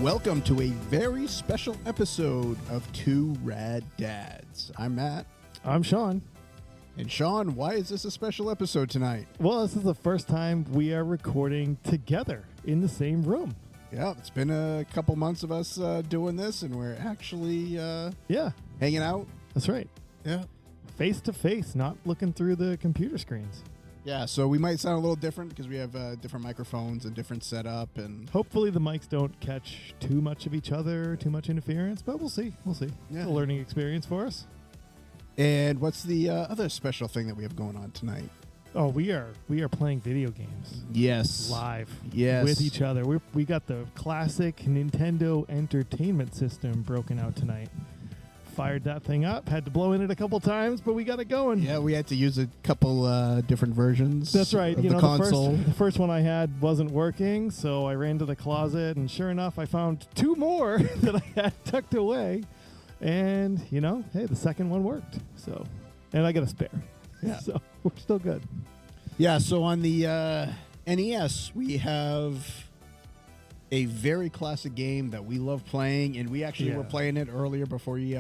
Welcome to a very special episode of Two Rad Dads. I'm Matt. I'm Sean. And Sean, why is this a special episode tonight? Well, this is the first time we are recording together in the same room. Yeah, it's been a couple months of us doing this, and we're actually hanging out. That's right. Yeah. Face to face, not looking through the computer screens. Yeah, so we might sound a little different because we have different microphones and different setup. And hopefully the mics don't catch too much of each other, too much interference, but we'll see. We'll see. Yeah. It's a learning experience for us. And what's the other special thing that we have going on tonight? Oh, we are playing video games. Yes. Live. Yes. With each other. We got the classic Nintendo Entertainment System broken out tonight. Fired that thing up. Had to blow in it a couple times, but we got it going. Yeah, we had to use a couple different versions. That's right. Of you the know, console. The first one I had wasn't working, so I ran to the closet, and sure enough, I found two more that I had tucked away. And, you know, hey, the second one worked. So, and I got a spare. Yeah. So we're still good. Yeah, so on the NES, we have a very classic game that we love playing, and we actually were playing it earlier before you...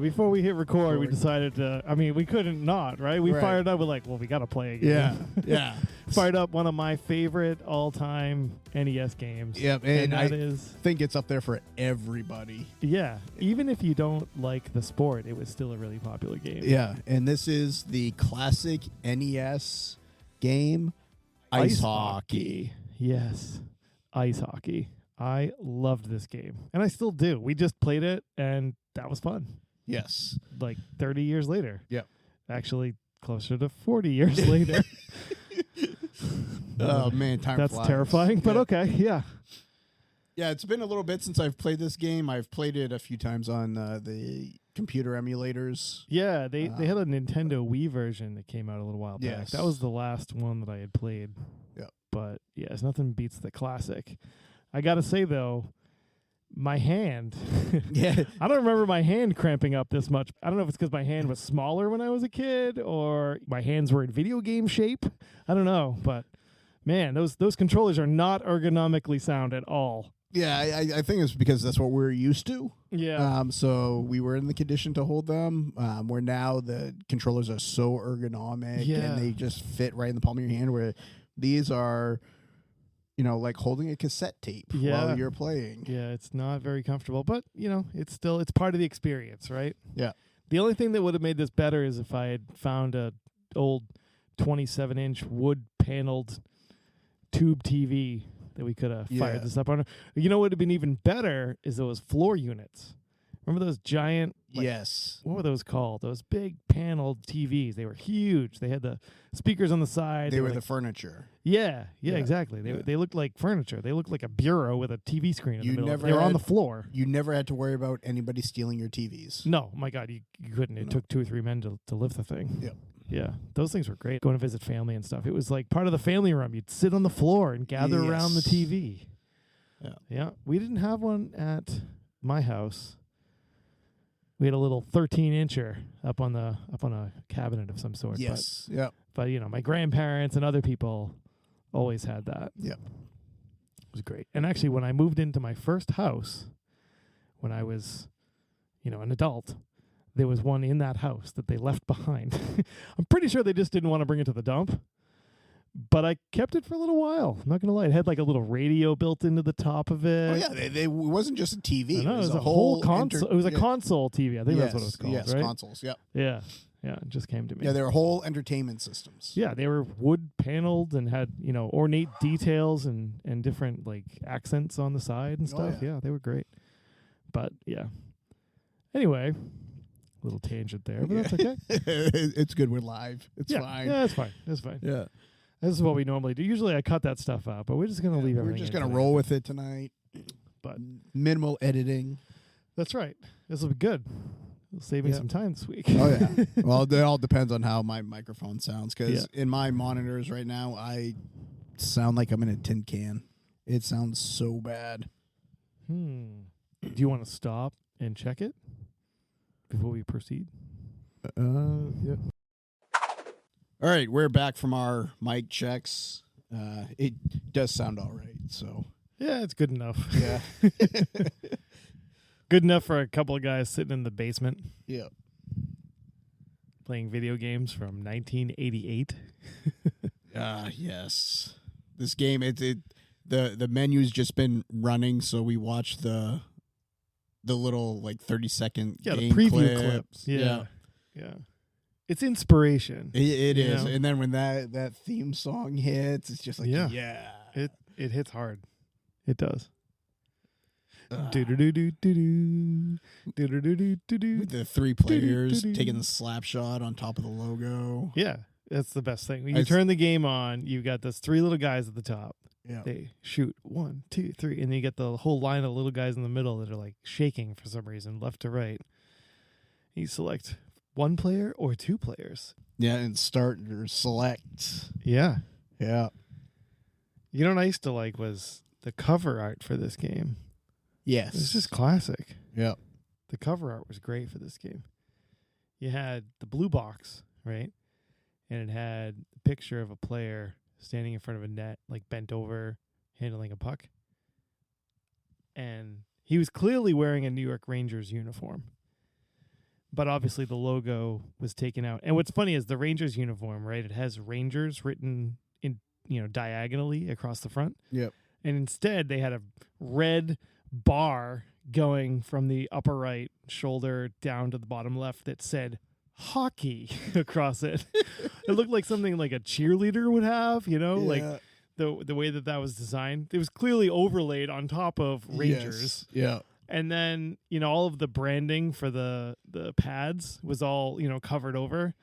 before we hit record, we decided to... I mean, we couldn't not, right? We fired up, we're like, well, we got to play a game. Yeah. Fired up one of my favorite all-time NES games. Yep, and I that is... think it's up there for everybody. Yeah, even if you don't like the sport, it was still a really popular game. Yeah, and this is the classic NES game, Ice Hockey. Yes. Ice Hockey. I loved this game, and I still do. We just played it, and that was fun. Yes. Like 30 years later. Yep. Actually, closer to 40 years later. Oh, man, time That's flies. terrifying, but okay, yeah. Yeah, it's been a little bit since I've played this game. I've played it a few times on the computer emulators. Yeah, they had a Nintendo Wii version that came out a little while back. Yes. That was the last one that I had played. Yep. But, yes, nothing beats the classic. I got to say, though, my hand. Yeah. I don't remember my hand cramping up this much. I don't know if it's because my hand was smaller when I was a kid or my hands were in video game shape. I don't know. But, man, those controllers are not ergonomically sound at all. Yeah, I think it's because that's what we're used to. Yeah. So we were in the condition to hold them. Where now the controllers are so ergonomic and they just fit right in the palm of your hand. Where these are, you know, like holding a cassette tape while you're playing. Yeah, it's not very comfortable, but you know, it's part of the experience, right? Yeah. The only thing that would have made this better is if I had found a old 27-inch wood paneled tube TV that we could have fired this up on. You know what would have been even better is those floor units. Remember those giant... Yes. What were those called? Those big paneled TVs. They were huge. They had the speakers on the side. They were the furniture. Yeah, exactly. They looked like furniture. They looked like a bureau with a TV screen in the middle. They were on the floor. You never had to worry about anybody stealing your TVs. No, my God, you couldn't. It took 2 or 3 men to lift the thing. Yep. Yeah, those things were great. Going to visit family and stuff. It was like part of the family room. You'd sit on the floor and gather around the TV. Yeah. We didn't have one at my house. We had a little 13-incher up on a cabinet of some sort. Yes. But you know, my grandparents and other people always had that. Yeah. It was great. And actually, when I moved into my first house, when I was, you know, an adult, there was one in that house that they left behind. I'm pretty sure they just didn't want to bring it to the dump. But I kept it for a little while. I'm not going to lie. It had like a little radio built into the top of it. Oh, yeah. It wasn't just a TV. No, it was a whole console. It was a console TV. I think that's what it was called, yes, right? Consoles, yeah. Yeah. Yeah, it just came to me. Yeah, they were whole entertainment systems. Yeah, they were wood paneled and had, you know, ornate details and different like accents on the side and stuff. Yeah, they were great. But yeah. Anyway, little tangent there, but that's okay. It's good. We're live. It's fine. Yeah, it's fine. It's fine. Yeah. This is what we normally do. Usually I cut that stuff out, but we're just going to leave everything. We're just going to roll with it tonight. But minimal editing. That's right. This will be good. It'll save me some time this week. Oh, yeah. Well, it all depends on how my microphone sounds, because in my monitors right now, I sound like I'm in a tin can. It sounds so bad. Do you want to stop and check it before we proceed? Yeah. All right, we're back from our mic checks. It does sound all right, so. Yeah, it's good enough. Yeah. Good enough for a couple of guys sitting in the basement. Yeah. Playing video games from 1988. Yes. This game, the menu's just been running, so we watched the little 30-second the game preview clips. Yeah. It's inspiration. It is. Know? And then when that theme song hits, it's just like, It hits hard. It does. With the 3 players taking the slap shot on top of the logo. Yeah, that's the best thing. When you turn the game on, you've got those 3 little guys at the top. Yeah. They shoot 1, 2, 3, and then you get the whole line of little guys in the middle that are shaking for some reason, left to right. You select 1 player or 2 players. Yeah, and start or select. Yeah. Yeah. You know what I used to like was the cover art for this game. Yes. It's just classic. Yeah. The cover art was great for this game. You had the blue box, right? And it had a picture of a player standing in front of a net, bent over, handling a puck. And he was clearly wearing a New York Rangers uniform. But obviously the logo was taken out. And what's funny is the Rangers uniform, right? It has Rangers written in, diagonally across the front. Yep. And instead they had a red bar going from the upper right shoulder down to the bottom left that said hockey across it. It looked like something like a cheerleader would have, the way that was designed. It was clearly overlaid on top of Rangers. Yes. Yeah. And then, all of the branding for the pads was all, covered over.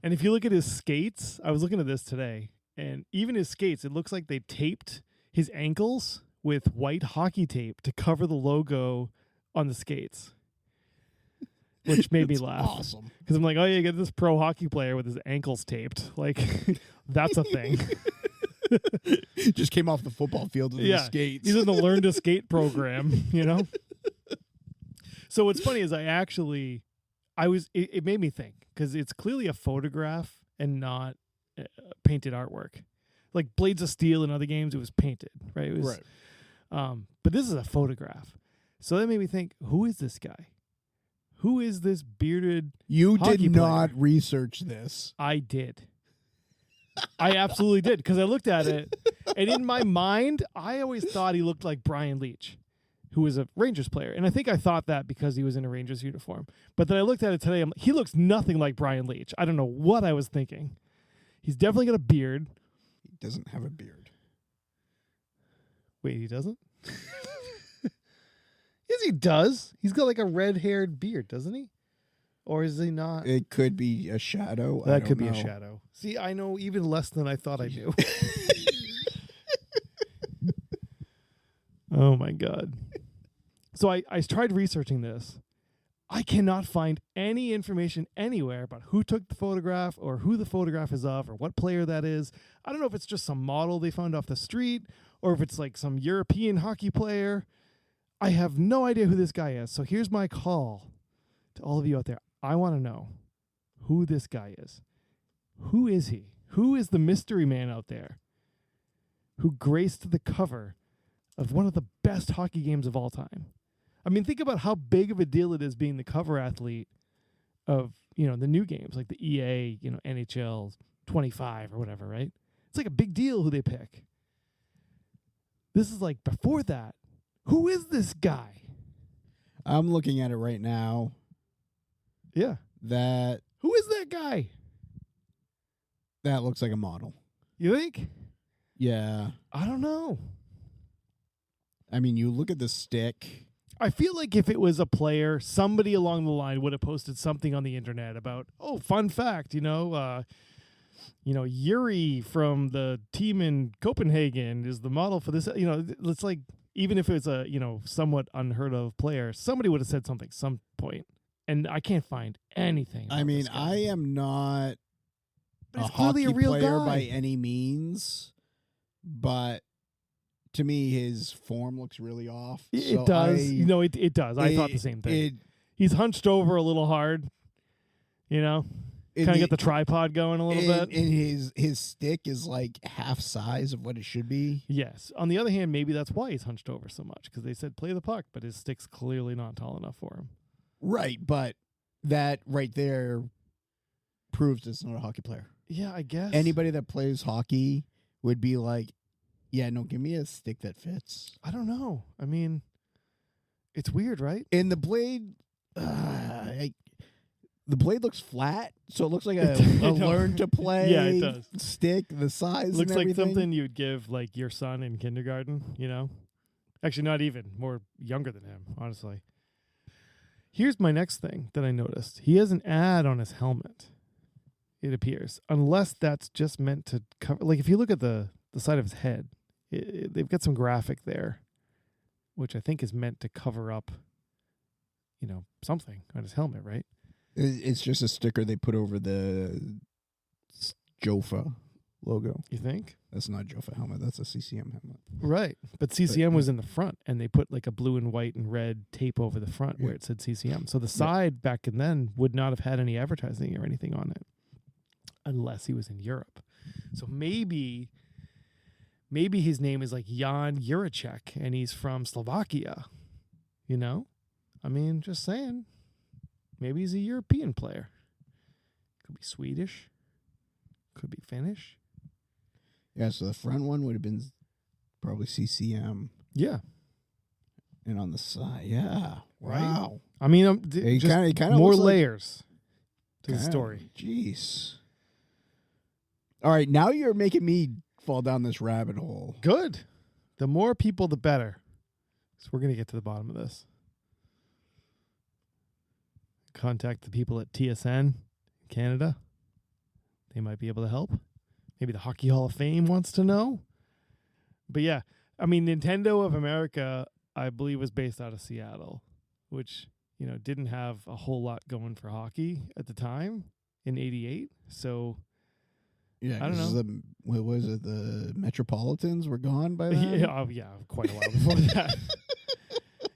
And if you look at his skates, I was looking at this today, and even his skates, it looks like they taped his ankles with white hockey tape to cover the logo on the skates, which made me laugh. Awesome. Because I'm like, oh, yeah, you get this pro hockey player with his ankles taped. That's a thing. Just came off the football field with his skates. He's in the Learn to Skate program, So what's funny is it made me think, because it's clearly a photograph and not painted artwork. Like Blades of Steel and other games, it was painted, right? It was, right. But this is a photograph. So that made me think, who is this guy? Who is this bearded You hockey did not player? research this. I did. I absolutely did, because I looked at it, and in my mind, I always thought he looked like Brian Leach, who was a Rangers player. And I think I thought that because he was in a Rangers uniform. But then I looked at it today, he looks nothing like Brian Leach. I don't know what I was thinking. He's definitely got a beard. He doesn't have a beard. Wait, he doesn't? Yes, he does. He's got a red-haired beard, doesn't he? Or is he not? It could be a shadow. That could be a shadow. See, I know even less than I thought I knew. Oh, my God. So I tried researching this. I cannot find any information anywhere about who took the photograph or who the photograph is of or what player that is. I don't know if it's just some model they found off the street or if it's some European hockey player. I have no idea who this guy is. So here's my call to all of you out there. I want to know who this guy is. Who is he? Who is the mystery man out there who graced the cover of one of the best hockey games of all time? I mean, think about how big of a deal it is being the cover athlete of, the new games, like the EA, NHL 25 or whatever, right? It's a big deal who they pick. This is before that. Who is this guy? I'm looking at it right now. Yeah. Who is that guy? That looks like a model. You think? Yeah. I don't know. I mean, you look at the stick. I feel like if it was a player, somebody along the line would have posted something on the internet about, fun fact, Yuri from the team in Copenhagen is the model for this. It's like, even if it's a, somewhat unheard of player, somebody would have said something some point. And I can't find anything. I mean, I am not But a he's clearly hockey a real player guy. by any means, but to me, his form looks really off. It does. It does. I thought the same thing. He's hunched over a little hard, kind of get the tripod going a little bit. And his stick is like half size of what it should be. Yes. On the other hand, maybe that's why he's hunched over so much, because they said play the puck, but his stick's clearly not tall enough for him. Right, but that right there proves it's not a hockey player. Yeah, I guess. Anybody that plays hockey would be like, yeah, no, give me a stick that fits. I don't know. I mean, it's weird, right? And the blade, the blade looks flat, so it looks like a learn to play yeah, it does. stick, the size Looks and like everything. something you'd give like your son in kindergarten, Actually, not even. More younger than him, honestly. Here's my next thing that I noticed. He has an ad on his helmet, it appears. Unless that's just meant to cover... Like, if you look at the side of his head, they've got some graphic there, which I think is meant to cover up, something on his helmet, right? It's just a sticker they put over the Jofa logo. You think? That's not a Jofa helmet. That's a CCM helmet. Right. But CCM was in the front, and they put like a blue and white and red tape over the front where it said CCM. So the side back in then would not have had any advertising or anything on it unless he was in Europe. So maybe his name is like Jan Juracek, and he's from Slovakia. I mean, just saying. Maybe he's a European player. Could be Swedish. Could be Finnish. Yeah, so the front one would have been probably CCM. Yeah. And on the side, yeah. Right? Wow. I mean, It just kinda more looks like- layers to the Kinda- story. Jeez. All right, now you're making me fall down this rabbit hole. Good. The more people, the better. So we're going to get to the bottom of this. Contact the people at TSN Canada. They might be able to help. Maybe the Hockey Hall of Fame wants to know. But yeah, I mean, Nintendo of America, I believe, was based out of Seattle, which, didn't have a whole lot going for hockey at the time in '88. So Yeah, I don't know. What was it? The Metropolitans were gone by then? yeah, quite a while before that.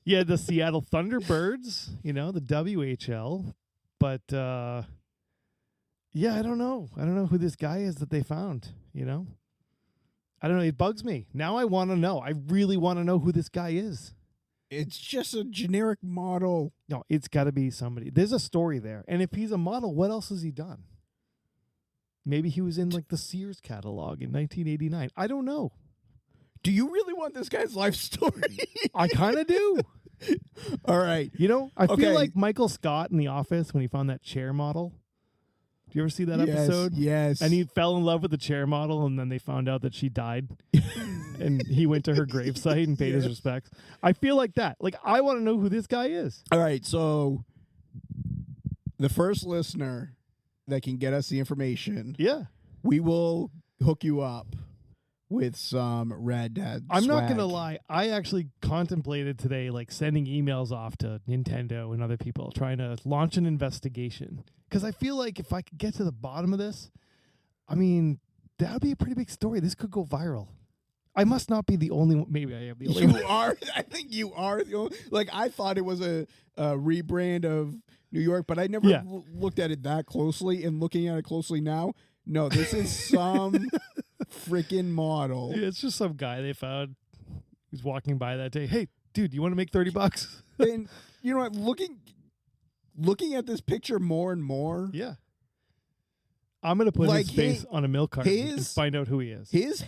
Yeah, the Seattle Thunderbirds, the WHL. But, yeah, I don't know. I don't know who this guy is that they found, I don't know. It bugs me. Now I want to know. I really want to know who this guy is. It's just a generic model. No, it's got to be somebody. There's a story there. And if he's a model, what else has he done? Maybe he was in, like, the Sears catalog in 1989. I don't know. Do you really want this guy's life story? I kind of do. All right. I Okay. feel like Michael Scott in The Office when he found that chair model. Do you ever see that episode? Yes. And he fell in love with the chair model, and then they found out that she died. And he went to her gravesite and paid his respects. I feel like that. Like, I want to know who this guy is. All right. So the first listener that can get us the information, Yeah. we will hook you up with some Rad Dads. I'm not going to swag. lie. I actually contemplated today, like, sending emails off to Nintendo and other people, trying to launch an investigation. Because I feel like if I could get to the bottom of this, I mean, that would be a pretty big story. This could go viral. I must not be the only one. Maybe I am the only one. You are. I think you are. Like, I thought it was a rebrand of New York, but I never looked at it that closely. And looking at it closely now, no, this is some freaking model. Yeah, it's just some guy they found who's walking by that day. Hey, dude, you want to make $30? And you know what? Looking at this picture more and more, Yeah. I'm going to put Like, his face on a milk carton and find out who he is. his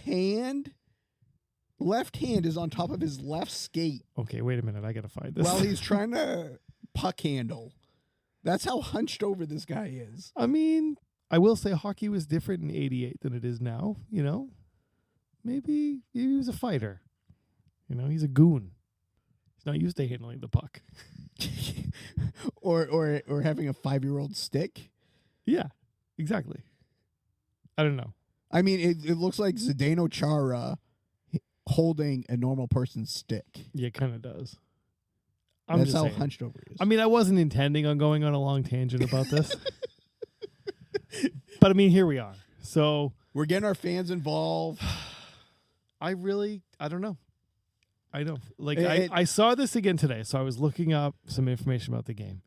left hand is on top of his left skate Okay, wait a minute. I got to find this. while he's trying to puck handle. That's how hunched over this guy is. I mean, I will say hockey was different in '88 than it is now. Maybe he was a fighter. He's a goon. He's not used to handling the puck. or having a 5-year-old stick. Yeah, exactly. I don't know. I mean, it looks like Zdeno Chara holding a normal person's stick. Yeah, it kind of does. That's how hunched over he is. I mean, I wasn't intending on going on a long tangent about this. But I mean, here we are. So we're getting our fans involved. I don't know. I know. Like, I saw this again today. So I was looking up some information about the game.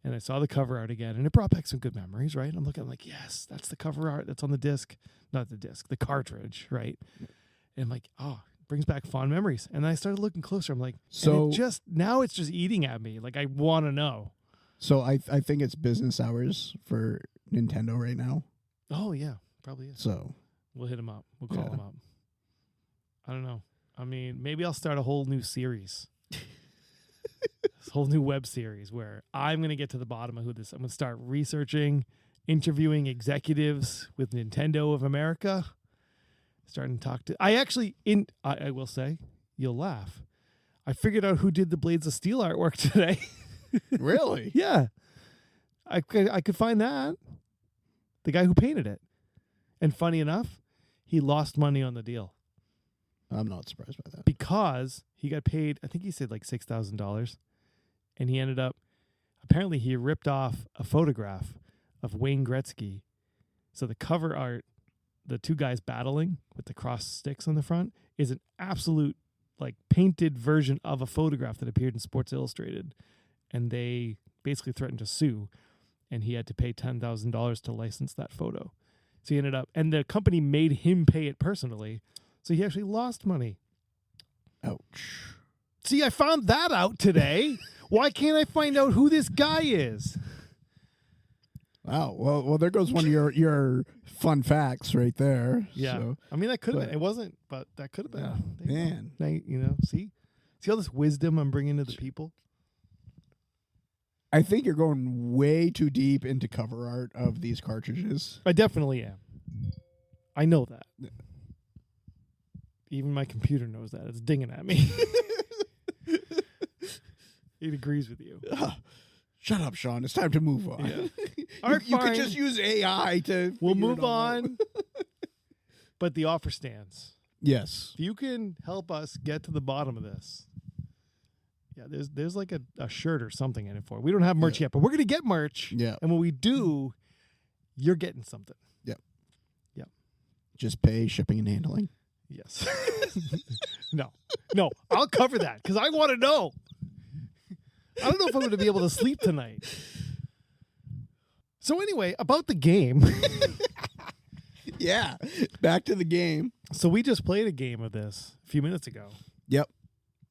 And I saw the cover art again. And it brought back some good memories, right? I'm looking, I'm like, yes, that's the cover art that's on the disc. Not the disc, the cartridge, right? And I'm like, oh, it brings back fond memories. And then I started looking closer. I'm like, so now it's just eating at me. Like, I want to know. So I think it's business hours for Nintendo right now. Oh, yeah, probably is. So we'll hit him up. We'll call him up. I don't know. I mean, maybe I'll start a whole new series. This whole new web series where I'm going to get to the bottom of who this. I'm going to start researching, interviewing executives with Nintendo of America. Starting to talk to. I will say, you'll laugh. I figured out who did the Blades of Steel artwork today. Really? Yeah. I could find that. The guy who painted it. And funny enough, he lost money on the deal. I'm not surprised by that. Because he got paid, I think he said like $6,000. And he ended up, apparently he ripped off a photograph of Wayne Gretzky. So the cover art, the two guys battling with the cross sticks on the front, is an absolute like painted version of a photograph that appeared in Sports Illustrated. And they basically threatened to sue. And he had to pay $10,000 to license that photo. So he ended up, and the company made him pay it personally. So he actually lost money. Ouch. See, I found that out today. Why can't I find out who this guy is? Wow. Well, there goes one of your fun facts right there. Yeah. So, I mean, that could have been. It wasn't, but that could have been. Yeah, man. Now, see all this wisdom I'm bringing to the people? I think you're going way too deep into cover art of these cartridges. I definitely am. I know that. Yeah. Even my computer knows that. It's dinging at me. It agrees with you. Shut up, Sean. It's time to move on. Yeah. You could just use AI to. We'll move on. But the offer stands. Yes. If you can help us get to the bottom of this. Yeah, there's like a shirt or something in it for it. We don't have merch yet, but we're going to get merch. Yeah. And when we do, you're getting something. Yep. Yep. Just pay shipping and handling. Yes. No, I'll cover that because I want to know. I don't know if I'm going to be able to sleep tonight. So anyway, about the game. Yeah, back to the game. So we just played a game of this a few minutes ago. Yep.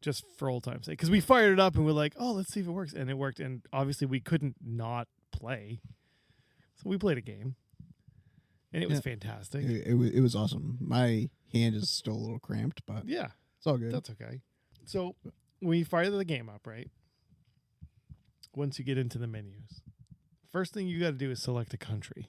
Just for old time's sake. Because we fired it up and we're like, oh, let's see if it works. And it worked. And obviously we couldn't not play. So we played a game. And it was fantastic. It was awesome. My hand is still a little cramped, but yeah, it's all good. That's okay. So when you fire the game up, right? Once you get into the menus, first thing you got to do is select a country,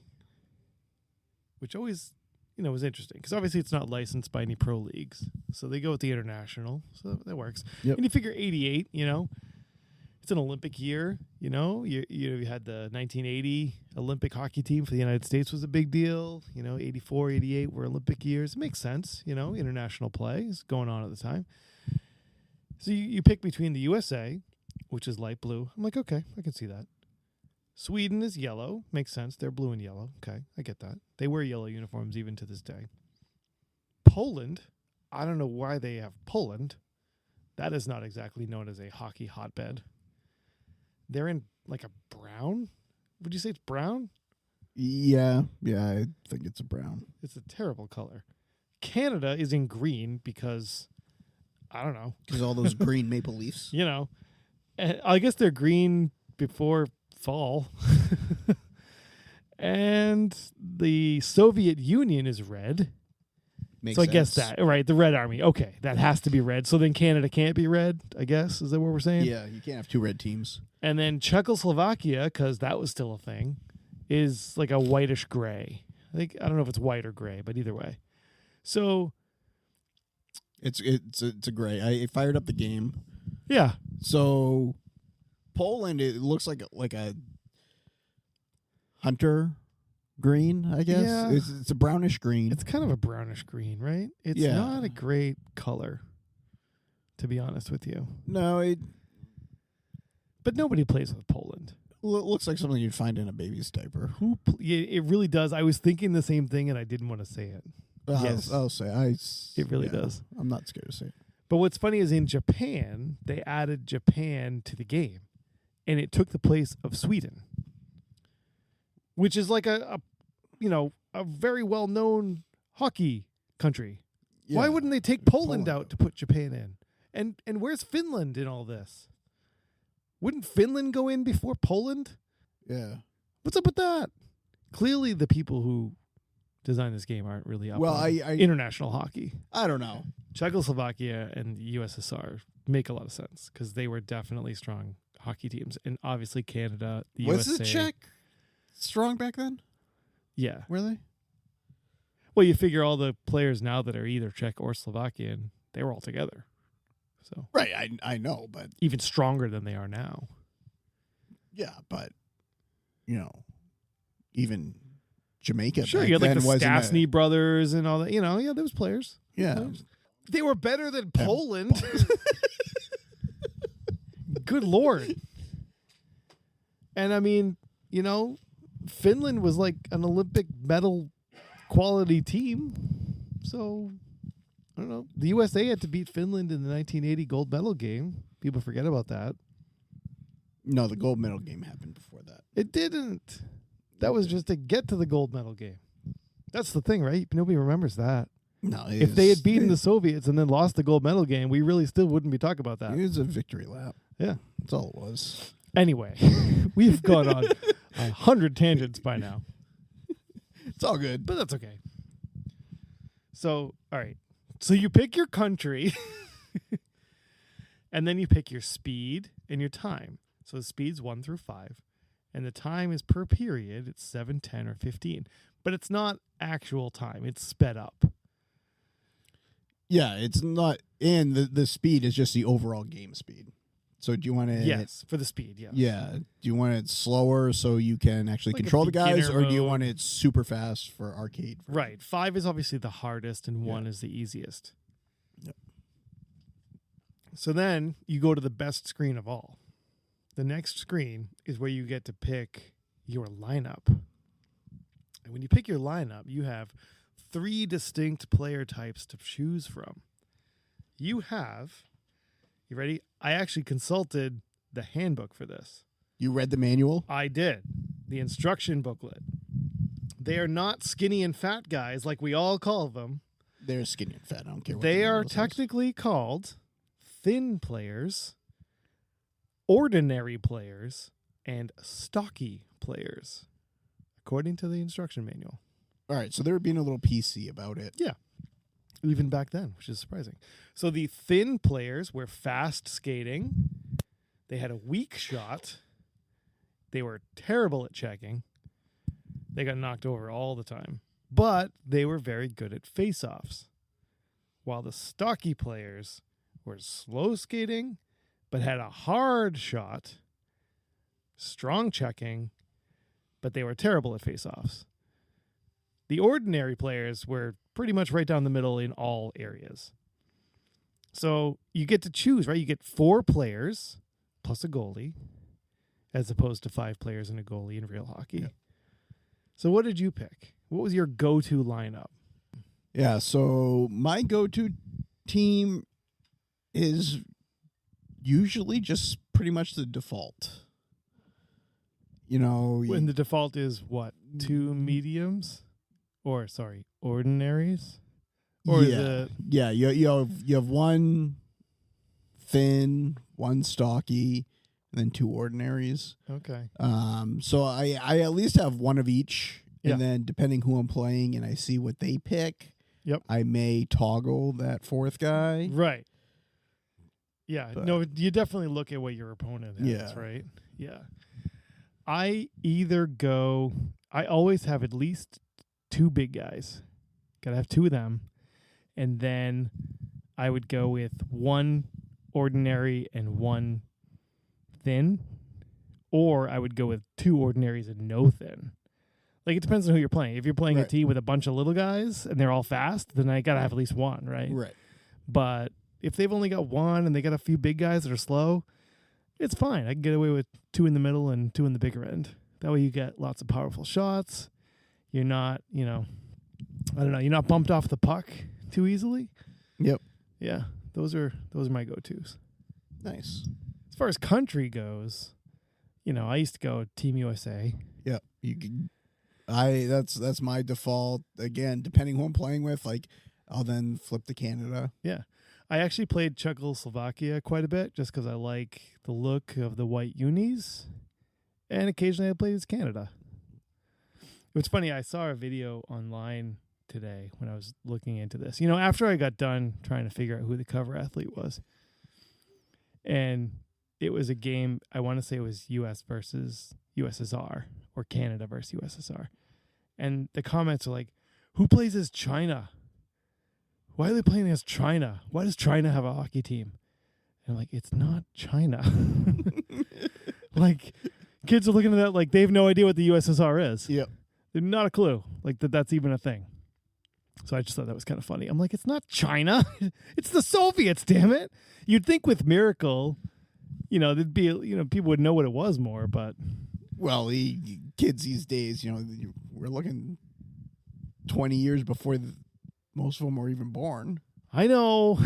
which always, was interesting because obviously it's not licensed by any pro leagues, so they go with the international, so that works. Yep. And you figure 88, it's an Olympic year. You had the 1980 Olympic hockey team for the United States was a big deal. 84, 88 were Olympic years. It makes sense. International play is going on at the time. So you pick between the USA, which is light blue. I'm like, okay, I can see that. Sweden is yellow. Makes sense. They're blue and yellow. Okay, I get that. They wear yellow uniforms even to this day. Poland, I don't know why they have Poland. That is not exactly known as a hockey hotbed. They're in like a brown. Would you say it's brown? Yeah, I think it's a brown. It's a terrible color. Canada is in green because, I don't know. Because all those green maple leafs. I guess they're green before fall. And the Soviet Union is red. Makes so I sense. guess that, right, the Red Army. Okay, that has to be red. So then Canada can't be red, I guess. Is that what we're saying? Yeah, you can't have two red teams. And then Czechoslovakia, because that was still a thing, is like a whitish gray. I don't know if it's white or gray, but either way. So it's a gray. I fired up the game. Yeah. So Poland, it looks like a hunter green, I guess. Yeah. It's a brownish green. It's kind of a brownish green, right? It's Yeah. not a great color, to be honest with you. No, But nobody plays with Poland. looks like something you'd find in a baby's diaper. It really does. I was thinking the same thing, and I didn't want to say it. Yes. I'll say It really does. I'm not scared to say it. But what's funny is in Japan, they added Japan to the game, and it took the place of Sweden, which is like a very well-known hockey country. Yeah. Why wouldn't they take Poland out to put Japan in? And where's Finland in all this? Wouldn't Finland go in before Poland? Yeah. What's up with that? Clearly, the people who designed this game aren't really up on I international hockey. I don't know. Czechoslovakia and the USSR make a lot of sense because they were definitely strong hockey teams. And obviously Canada, the Was USA. the Czech strong back then? Yeah. Were they? Well, you figure all the players now that are either Czech or Slovakian, they were all together. So Right, I know, but even stronger than they are now. yeah, but even Jamaica. Sure, back you had like then the wasn't Stastny brothers and all that. Yeah, there was players. Yeah. They were better than Poland. Good Lord. And I mean, Finland was like an Olympic medal quality team. So, I don't know. The USA had to beat Finland in the 1980 gold medal game. People forget about that. No, the gold medal game happened before that. It didn't. That was just to get to the gold medal game. That's the thing, right? Nobody remembers that. No, If they had beaten the Soviets and then lost the gold medal game, we really still wouldn't be talking about that. It was a victory lap. Yeah. That's all it was. Anyway, we've gone on 100 tangents by now. It's all good. But that's okay. So, all right. So you pick your country, and then you pick your speed and your time. So the speed's 1 through 5, and the time is per period. It's 7, 10, or 15. But it's not actual time. It's sped up. Yeah, it's not, and the speed is just the overall game speed. So do you want to? Yes, for the speed, yes. Yeah. Do you want it slower so you can actually Like a control the guys, beginner or do you mode. want it super fast for arcade? Right. 5 is obviously the hardest, and 1 is the easiest. Yep. So then you go to the best screen of all. The next screen is where you get to pick your lineup. And when you pick your lineup, you have 3 distinct player types to choose from. You ready? I actually consulted the handbook for this. You read the manual? I did. The instruction booklet. They are not skinny and fat guys like we all call them. They're skinny and fat. I don't care what They the are manual says. technically called thin players, ordinary players, and stocky players, according to the instruction manual. All right, so they're being a little PC about it. Yeah. Even back then, which is surprising. So the thin players were fast skating. They had a weak shot. They were terrible at checking. They got knocked over all the time. But they were very good at face-offs. While the stocky players were slow skating, but had a hard shot, strong checking, but they were terrible at face-offs. The ordinary players were pretty much right down the middle in all areas. So you get to choose, right? You get 4 players plus a goalie, as opposed to 5 players and a goalie in real hockey. Yep. So what did you pick? What was your go-to lineup? Yeah, so my go-to team is usually just pretty much the default. When the default is what? 2 mediums? Or, sorry, ordinaries? Or yeah, you have 1 thin, 1 stocky, and then 2 ordinaries. Okay. So I at least have 1 of each, Yeah. and then depending who I'm playing and I see what they pick, Yep. I may toggle that 4th guy. Right. Yeah. But- No, you definitely look at what your opponent has, Yeah. right? Yeah. I always have at least 2 big guys. Gotta have 2 of them. And then I would go with 1 ordinary and 1 thin. Or I would go with 2 ordinaries and no thin. Like, it depends on who you're playing. If you're playing a Right. team with a bunch of little guys and they're all fast, then I got to have at least one, right? Right. But if they've only got one and they got a few big guys that are slow, it's fine. I can get away with 2 in the middle and 2 in the bigger end. That way you get lots of powerful shots. You're not, I don't know, you're not bumped off the puck too easily. Yep. Yeah, those are my go-tos. Nice. As far as country goes, I used to go Team USA. Yep. You can. That's my default. Again, depending who I'm playing with, like I'll then flip to Canada. Yeah. I actually played Czechoslovakia quite a bit just because I like the look of the white unis. And occasionally I played as Canada. It was funny. I saw a video online today when I was looking into this. After I got done trying to figure out who the cover athlete was. And it was a game, I want to say it was US versus USSR or Canada versus USSR. And the comments are like, who plays as China? Why are they playing as China? Why does China have a hockey team? And I'm like, it's not China. Like, kids are looking at that like they have no idea what the USSR is. Yep. They're not a clue, like that's even a thing. So I just thought that was kind of funny. I'm like, it's not China. It's the Soviets, damn it. You'd think with Miracle, there'd be, people would know what it was more, but. Well, kids these days, we're looking 20 years before most of them were even born. I know.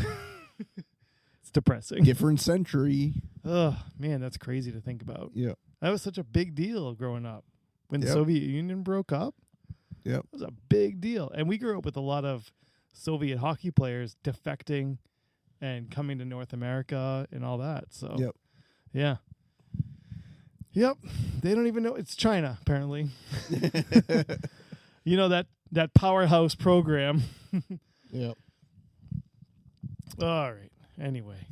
It's depressing. Different century. Oh, man, that's crazy to think about. Yeah. That was such a big deal growing up. When the Yep. Soviet Union broke up, Yep. it was a big deal. And we grew up with a lot of Soviet hockey players defecting and coming to North America and all that. So, Yep. Yeah. Yep. They don't even know it's China, apparently. That powerhouse program. Yep. All right. Anyway.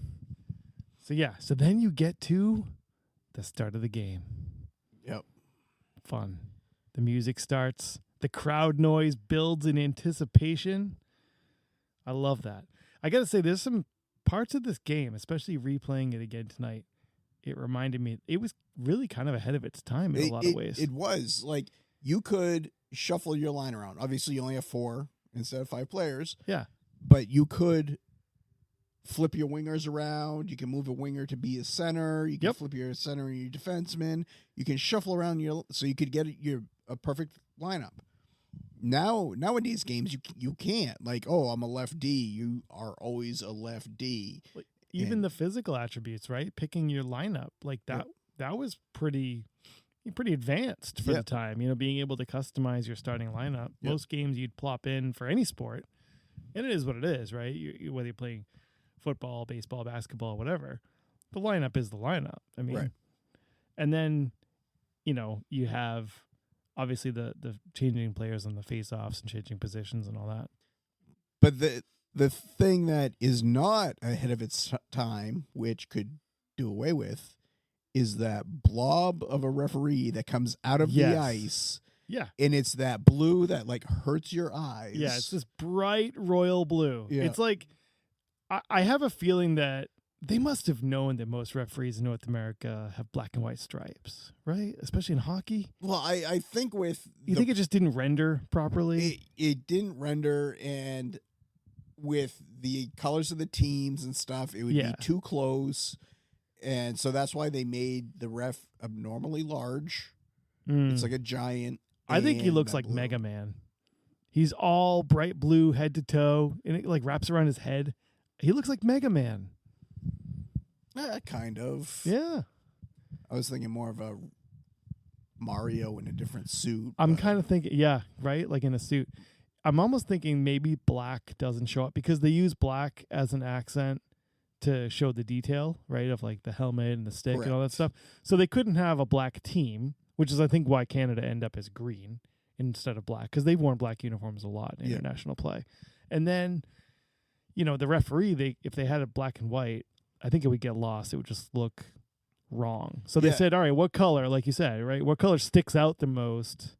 So then you get to the start of the game. Yep. Fun. The music starts. The crowd noise builds in anticipation. I love that. I got to say, there's some parts of this game, especially replaying it again tonight, it reminded me, it was really kind of ahead of its time in a lot of ways. It was. Like, you could shuffle your line around. Obviously, you only have 4 instead of 5 players. Yeah. But you could flip your wingers around. You can move a winger to be a center. You can flip your center and your defenseman. You can shuffle around so you could get a perfect lineup. Nowadays games you can't. Like, oh, I'm a left D. You are always a left D. Even the physical attributes, right? Picking your lineup like that. Yep. That was pretty advanced for the time. Being able to customize your starting lineup. Yep. Most games you'd plop in for any sport, and it is what it is, right? Whether you're playing football, baseball, basketball, whatever, the lineup is the lineup. I mean, right. And then you have obviously the changing players on the face-offs and changing positions and all that. But the thing that is not ahead of its time, which could do away with, is that blob of a referee that comes out of the ice. Yeah. And it's that blue that like hurts your eyes. Yeah, it's this bright royal blue. Yeah. It's like, I have a feeling that they must have known that most referees in North America have black and white stripes, right? Especially in hockey. Well, I think with... You think it just didn't render properly? It didn't render, and with the colors of the teams and stuff, it would be too close. And so that's why they made the ref abnormally large. It's like a giant. I think he looks like blue. Mega Man. He's all bright blue head to toe, and it like wraps around his head. He looks like Mega Man. Kind of. Yeah. I was thinking more of a Mario in a different suit. I'm kind of thinking, right? Like in a suit. I'm almost thinking maybe black doesn't show up because they use black as an accent to show the detail, right? Of like the helmet and the stick and all that stuff. So they couldn't have a black team, which is, I think, why Canada ended up as green instead of black, because they've worn black uniforms a lot in international play. And then, the referee, if they had it black and white, I think it would get lost. It would just look wrong. So they said, all right, what color, like you said, right? What color sticks out the most?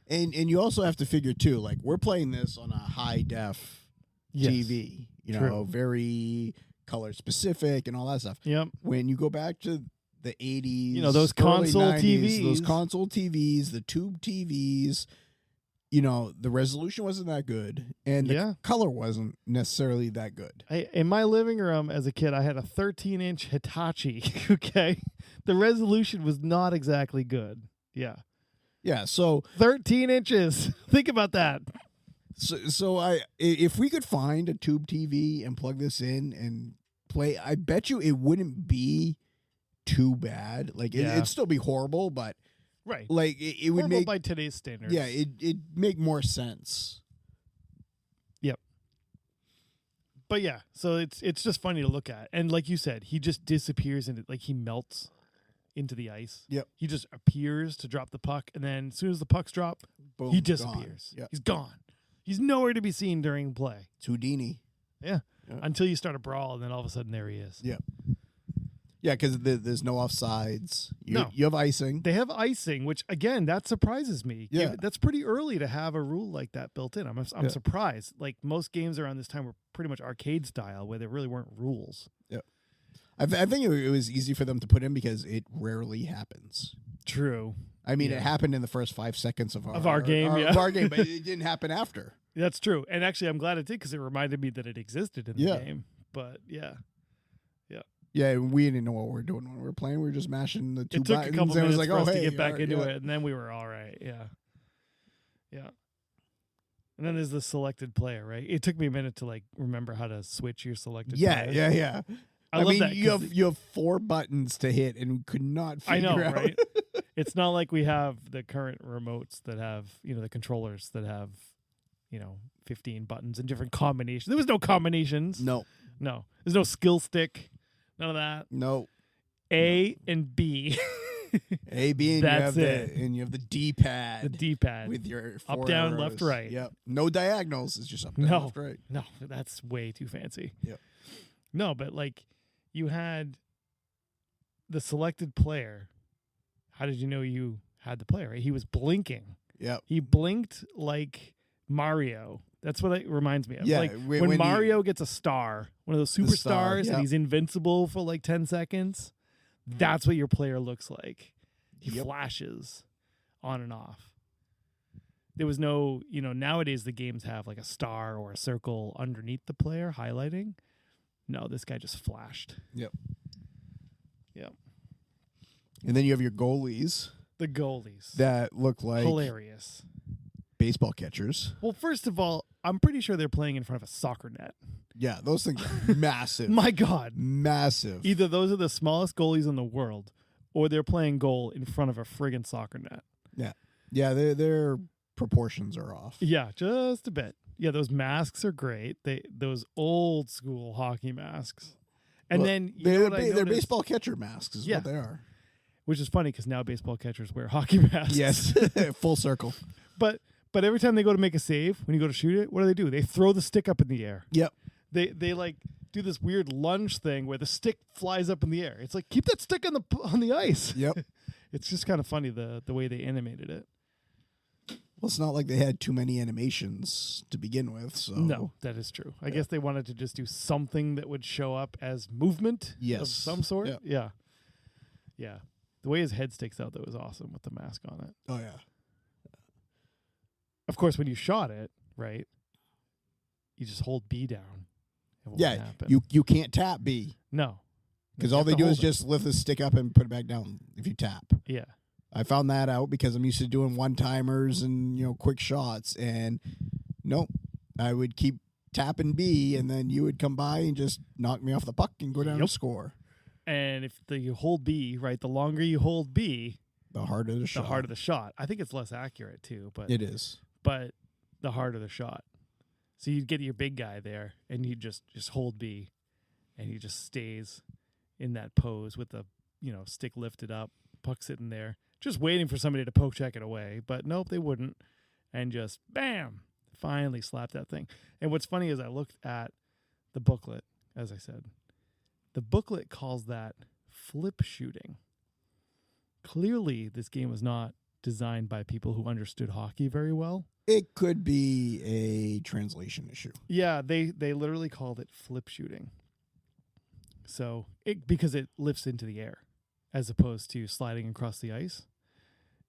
And you also have to figure, too, like, we're playing this on a high-def TV, very color-specific and all that stuff. Yep. When you go back to the 80s, those console 90s, TVs. Those console TVs, the tube TVs, the resolution wasn't that good, and the color wasn't necessarily that good. In my living room as a kid, I had a 13-inch Hitachi. Okay, the resolution was not exactly good. Yeah. Yeah. So 13 inches. Think about that. So if we could find a tube TV and plug this in and play, I bet you it wouldn't be too bad. Like it'd still be horrible, but right, like it would make by today's standards. Yeah, it'd make more sense. Yep. But yeah, so it's just funny to look at, and like you said, he just disappears and like he melts into the ice. Yep. He just appears to drop the puck, and then as soon as the pucks drop, boom, he disappears. Yep. He's gone. He's nowhere to be seen during play. It's Houdini. Yeah. Until you start a brawl, and then all of a sudden there he is. Yeah. Yeah, because there's no offsides. You have icing. They have icing, which, again, that surprises me. Yeah. That's pretty early to have a rule like that built in. I'm surprised. Like, most games around this time were pretty much arcade style, where there really weren't rules. Yeah. I think it was easy for them to put in because it rarely happens. True. I mean, it happened in the first 5 seconds of our game, of our game, but it didn't happen after. That's true. And actually, I'm glad it did because it reminded me that it existed in the game. But, yeah. Yeah, we didn't know what we were doing when we were playing. We were just mashing the two buttons. It took a couple minutes and it was like, for us to hey, get back into it, and then we were all right. Yeah. Yeah. And then there's the selected player, right? It took me a minute to, like, remember how to switch your selected player. Yeah. I love mean, that you have 4 buttons to hit and could not figure out. Right? It's not like we have the current remotes that have, the controllers that have, 15 buttons and different combinations. There was no combinations. No. There's no skill stick. None of that. No. A and B. A, B, and you have the D-pad. The D-pad. With your 4 up, down, arrows. left, right. Yep. No diagonals. It's just up, down, left, right. No, that's way too fancy. Yep. No, but like you had the selected player. How did you know you had the player? Right? He was blinking. Yep. He blinked like Mario. That's what it reminds me of. Yeah, like when Mario gets a star, one of those superstars, and he's invincible for like 10 seconds, that's what your player looks like. He flashes on and off. There was no, nowadays the games have like a star or a circle underneath the player highlighting. No, this guy just flashed. Yep. Yep. And then you have your goalies. The goalies. That look like hilarious. Baseball catchers. Well, first of all, I'm pretty sure they're playing in front of a soccer net. Yeah, those things are massive. My God. Massive. Either those are the smallest goalies in the world, or they're playing goal in front of a friggin' soccer net. Yeah. Yeah, their proportions are off. Yeah, just a bit. Yeah, those masks are great. Those old school hockey masks. And then they're baseball catcher masks is what they are. Which is funny because now baseball catchers wear hockey masks. Yes, full circle. But every time they go to make a save, when you go to shoot it, what do? They throw the stick up in the air. Yep. They like do this weird lunge thing where the stick flies up in the air. It's like, keep that stick on the ice. Yep. It's just kind of funny the way they animated it. Well, it's not like they had too many animations to begin with. So no, that is true. I guess they wanted to just do something that would show up as movement of some sort. Yep. Yeah. The way his head sticks out, though, is awesome with the mask on it. Oh, yeah. Of course, when you shot it, right, you just hold B down. Yeah, you can't tap B. No. Because all they do is just lift the stick up and put it back down if you tap. Yeah. I found that out because I'm used to doing one-timers and, quick shots. And, nope, I would keep tapping B, and then you would come by and just knock me off the puck and go down and score. And if you hold B, right, the longer you hold B, the harder the shot. The harder the shot. I think it's less accurate, too. But it is. But the harder the shot. So you'd get your big guy there, and you just hold B, and he just stays in that pose with the stick lifted up, puck sitting there, just waiting for somebody to poke check it away. But nope, they wouldn't, and just bam, finally slap that thing. And what's funny is I looked at the booklet, as I said. The booklet calls that flip shooting. Clearly, this game was not designed by people who understood hockey very well. It could be a translation issue. Yeah, they literally called it flip shooting. So because it lifts into the air as opposed to sliding across the ice.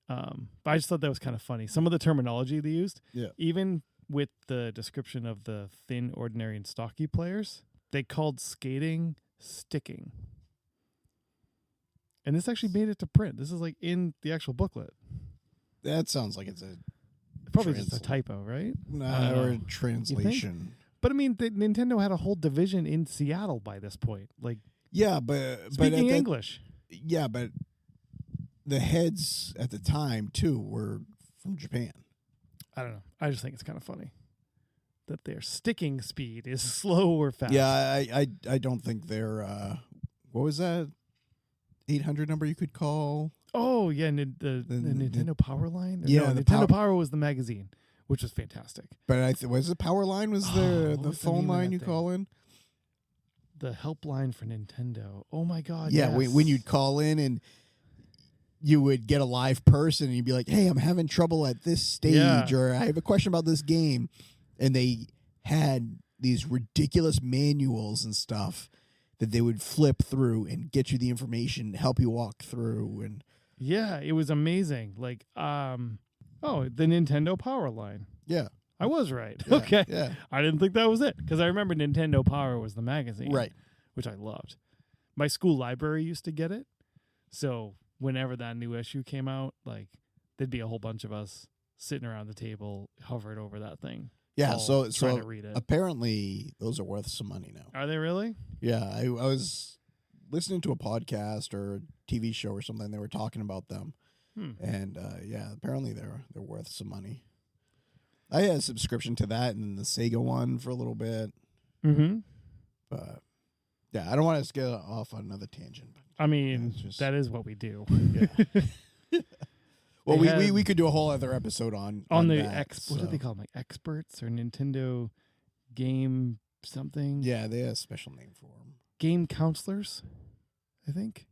But I just thought that was kind of funny. Some of the terminology they used, even with the description of the thin, ordinary, and stocky players, they called skating sticking. And this actually made it to print. This is like in the actual booklet. That sounds like it's probably just a typo, right? Or a translation. But I mean, Nintendo had a whole division in Seattle by this point. Like, yeah, but speaking English. Yeah, but the heads at the time too were from Japan. I don't know. I just think it's kind of funny that their sticking speed is slow or fast. Yeah, I don't think they're. What was that 800 number you could call? Oh yeah, the Nintendo Power Line. Yeah, no, Nintendo Power was the magazine, which was fantastic. But was the Power Line was the phone line you call in? The helpline for Nintendo. Oh my God. Yeah, yes. when you'd call in and you would get a live person and you'd be like, "Hey, I'm having trouble at this stage," or "I have a question about this game," and they had these ridiculous manuals and stuff that they would flip through and get you the information, help you walk through, and yeah, it was amazing. Like, the Nintendo Power Line. Yeah. I was right. Yeah, okay. Yeah. I didn't think that was it because I remember Nintendo Power was the magazine. Right. Which I loved. My school library used to get it. So whenever that new issue came out, like, there'd be a whole bunch of us sitting around the table, hovered over that thing. Yeah, so trying to read it. Apparently those are worth some money now. Are they really? Yeah, I was listening to a podcast or a TV show or something. They were talking about them, and apparently they're worth some money. I had a subscription to that and the Sega one for a little bit. Mm-hmm. But yeah, I don't want to get off on another tangent. But, I mean, that is what we do. Yeah. Well, we could do a whole other episode on the that, what do they call them? Like experts or Nintendo game something? Yeah, they have a special name for them. Game counselors, I think.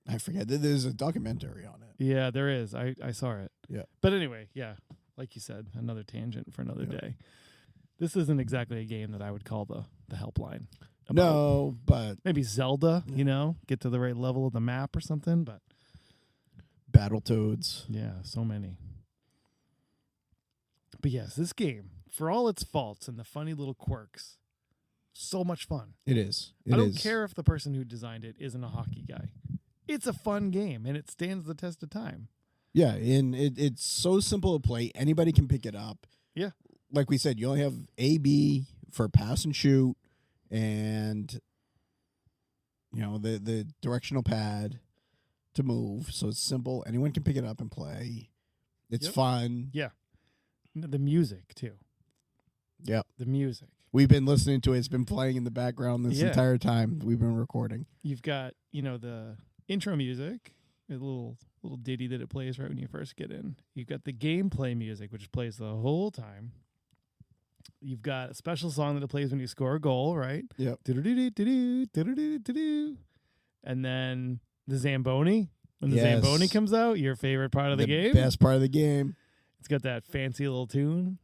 I forget. There's a documentary on it. Yeah, there is. I saw it. Yeah. But anyway, yeah, like you said, another tangent for another day. This isn't exactly a game that I would call the helpline. No, but maybe Zelda, get to the right level of the map or something, but Battletoads. Yeah, so many. But yes, this game, for all its faults and the funny little quirks, so much fun. It is. I don't care if the person who designed it isn't a hockey guy. It's a fun game, and it stands the test of time. Yeah, and it's so simple to play. Anybody can pick it up. Yeah. Like we said, you only have A, B for pass and shoot, and the directional pad to move. So it's simple. Anyone can pick it up and play. It's fun. Yeah. The music, too. Yeah. The music. We've been listening to it. It's been playing in the background this entire time we've been recording. You've got, the intro music, a little ditty that it plays right when you first get in. You've got the gameplay music, which plays the whole time. You've got a special song that it plays when you score a goal, right? Yep. And then the Zamboni. When the Zamboni comes out, your favorite part of the game. Best part of the game. It's got that fancy little tune.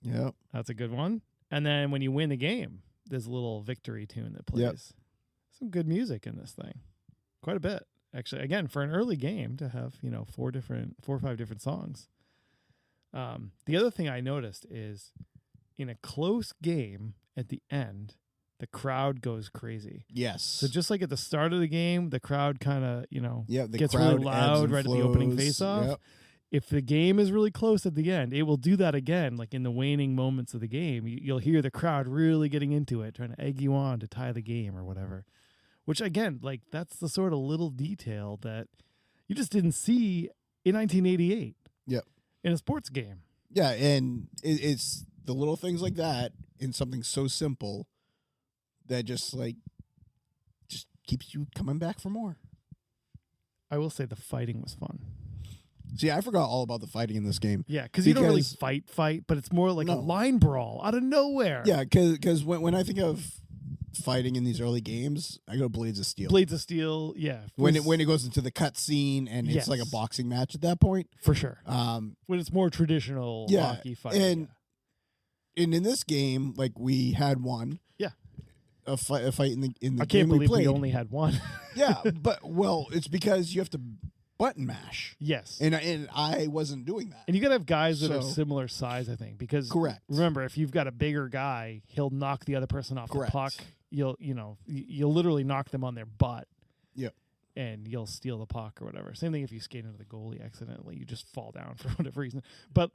Yep. That's a good one. And then when you win the game, there's a little victory tune that plays. Yep. Some good music in this thing. Quite a bit. Actually, again, for an early game to have, 4 or 5 different songs. The other thing I noticed is in a close game at the end, the crowd goes crazy. Yes. So just like at the start of the game, the crowd kind of, gets crowd really loud right at the opening face-off. Yep. If the game is really close at the end, it will do that again. Like in the waning moments of the game, you'll hear the crowd really getting into it, trying to egg you on to tie the game or whatever. Which, again, like that's the sort of little detail that you just didn't see in 1988 in a sports game. Yeah, and it's the little things like that in something so simple that just keeps you coming back for more. I will say the fighting was fun. See, I forgot all about the fighting in this game. Yeah, because you don't really fight, but it's more like a line brawl out of nowhere. Yeah, because when I think of fighting in these early games, I go Blades of Steel. Blades of Steel, yeah. When it goes into the cut scene and it's like a boxing match at that point. For sure. When it's more traditional hockey fighting. And in this game, like we had one. Yeah. A fight in the I game can't believe we played. We only had one. Yeah, but it's because you have to button mash. Yes. And I wasn't doing that. And you got to have guys that are similar size, I think, because correct. Remember, if you've got a bigger guy, he'll knock the other person off correct. the puck. You'll literally knock them on their butt. Yep. And you'll steal the puck or whatever. Same thing if you skate into the goalie accidentally, you just fall down for whatever reason. But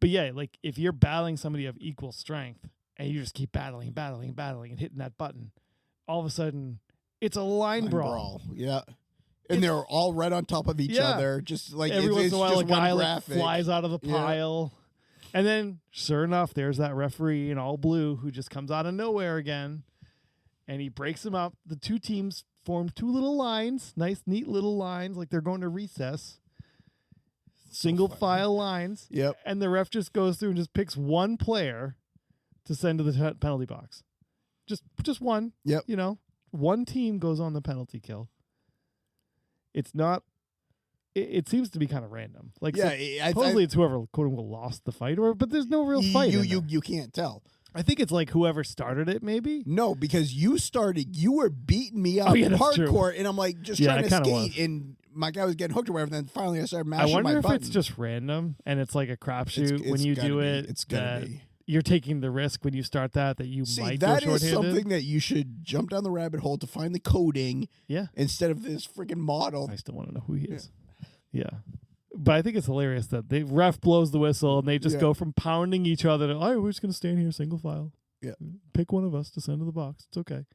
yeah, like if you're battling somebody of equal strength and you just keep battling and hitting that button, all of a sudden it's a line brawl. Yeah. And they're all right on top of each other. Just like every once in a while, a guy like flies out of the pile. And then, sure enough, there's that referee in all blue who just comes out of nowhere again. And he breaks them up. The two teams form two little lines, nice, neat little lines, like they're going to recess. Single file lines. Yep. And the ref just goes through and just picks one player to send to the penalty box. Just one. Yep. One team goes on the penalty kill. It's not. It seems to be kind of random. Like, supposedly it's whoever quote unquote lost the fight, but there's no real fight. You can't tell. I think it's like whoever started it, maybe. No, because you started. You were beating me up hardcore, and I'm like just trying to skate, and my guy was getting hooked or whatever. Then finally, I started mashing my button. I wonder if it's just random and it's like a crapshoot when you do it. It's gonna be. You're taking the risk when you start that you might go short-handed. That is something that you should jump down the rabbit hole to find the coding. Yeah. Instead of this freaking model. I still want to know who he is. Yeah. But I think it's hilarious that the ref blows the whistle and they just go from pounding each other to, we're just going to stand here single file. Yeah. Pick one of us to send to the box. It's okay.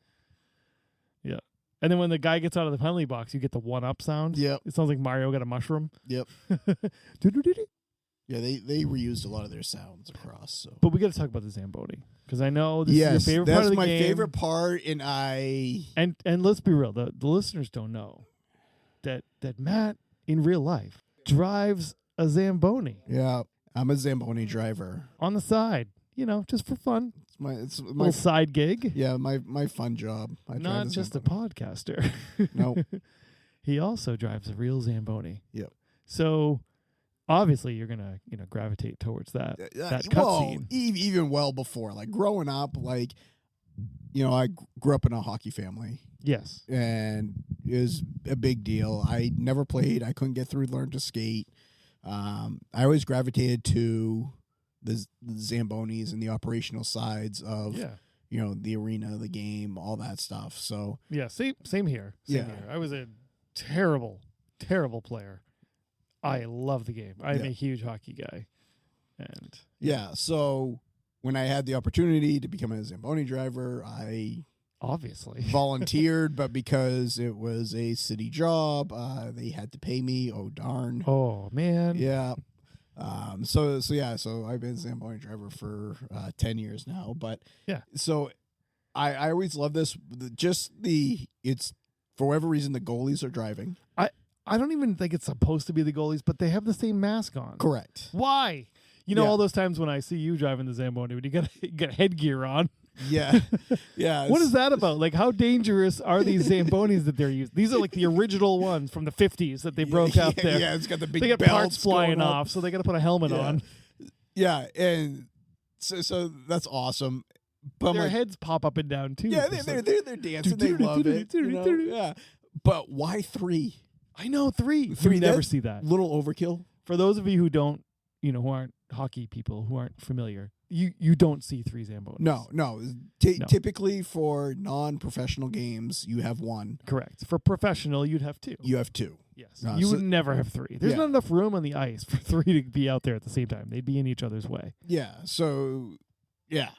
Yeah. And then when the guy gets out of the penalty box, you get the one-up sound. Yep. It sounds like Mario got a mushroom. Yep. Yeah, they reused a lot of their sounds across. So. But we got to talk about the Zamboni because I know this is your favorite part of the game. That's my favorite part, and let's be real, the listeners don't know that Matt in real life drives a Zamboni. Yeah, I'm a Zamboni driver on the side, just for fun. It's my little side gig. Yeah, my fun job. Not just a podcaster. No, he also drives a real Zamboni. Yep. So. Obviously, you're gonna gravitate towards that cutscene. Even well before, like growing up, like I grew up in a hockey family. Yes, and it was a big deal. I never played. I couldn't get through learn to skate. I always gravitated to the Zambonis and the operational sides of the arena, the game, all that stuff. So yeah, same here. Same here. I was a terrible player. I love the game. I'm a huge hockey guy. And so when I had the opportunity to become a Zamboni driver, I obviously volunteered, but because it was a city job, they had to pay me. Oh, darn. Oh, man. Yeah. So I've been a Zamboni driver for 10 years now, but so I always love this. It's for whatever reason, the goalies are driving. I don't even think it's supposed to be the goalies, but they have the same mask on. Correct. Why? All those times when I see you driving the Zamboni, when you got headgear on. Yeah. Yeah. What is that about? Like, how dangerous are these Zambonis that they're using? These are like the original ones from the 50s that they broke out there. Yeah, it's got the big they got belts parts flying off, so they got to put a helmet on. Yeah, and so that's awesome. But their heads pop up and down, too. Yeah, they're dancing. They love it. Yeah. But why 3? I know 3. You never see that. Little overkill. For those of you who don't, who aren't hockey people, who aren't familiar, you don't see 3 Zambonis. No. Typically for non-professional games, you have 1. Correct. For professional, you'd have 2. You have 2. Yes. You would never have 3. There's not enough room on the ice for 3 to be out there at the same time. They'd be in each other's way. Yeah. So, yeah.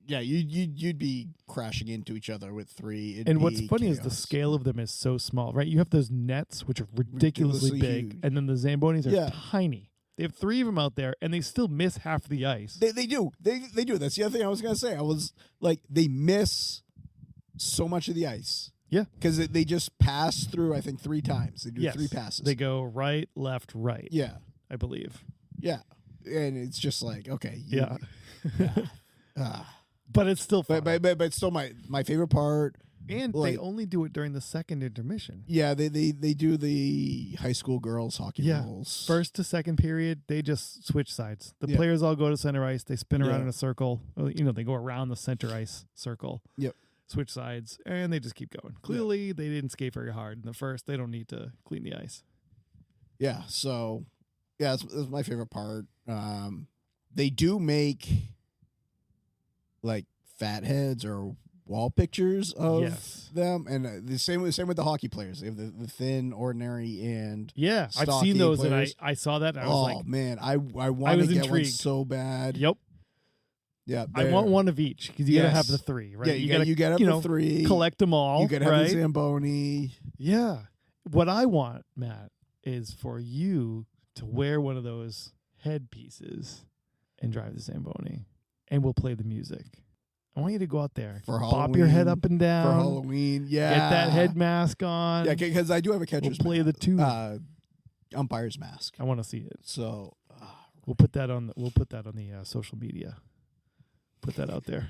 Yeah, you'd be crashing into each other with 3. And what's funny is the scale of them is so small, right? You have those nets, which are ridiculously big, huge. And then the Zambonis are tiny. They have 3 of them out there, and they still miss half the ice. They do. They do. That's the other thing I was going to say. I was like, they miss so much of the ice. Yeah. Because they just pass through, I think, 3 times. They do 3 passes. They go right, left, right. Yeah. I believe. Yeah. And it's just like, okay. But it's still fun. But still my favorite part. And they only do it during the second intermission. Yeah, they do the high school girls hockey rules. First to second period, they just switch sides. The players all go to center ice. They spin around in a circle. They go around the center ice circle. Yep. Switch sides, and they just keep going. Clearly, they didn't skate very hard in the first. They don't need to clean the ice. Yeah. So, yeah, that's my favorite part. They do make like fat heads or wall pictures of them, and the same with the hockey players. They have the thin, ordinary, and I've seen those, players. and I saw that. And I was like, man, I want to get intrigued. one so bad. Yep. Yeah, I want one of each because you gotta have the 3, right? Yeah, you gotta have the 3. Collect them all. You gotta have the Zamboni. Yeah. What I want, Matt, is for you to wear one of those headpieces and drive the Zamboni, and we'll play the music. I want you to go out there, for bop your head up and down for Halloween. Yeah, get that head mask on. Yeah, because I do have a catcher's. We'll play the 2 umpire's mask. I want to see it. So we'll put that on. We'll put that on the social media. Put that out there.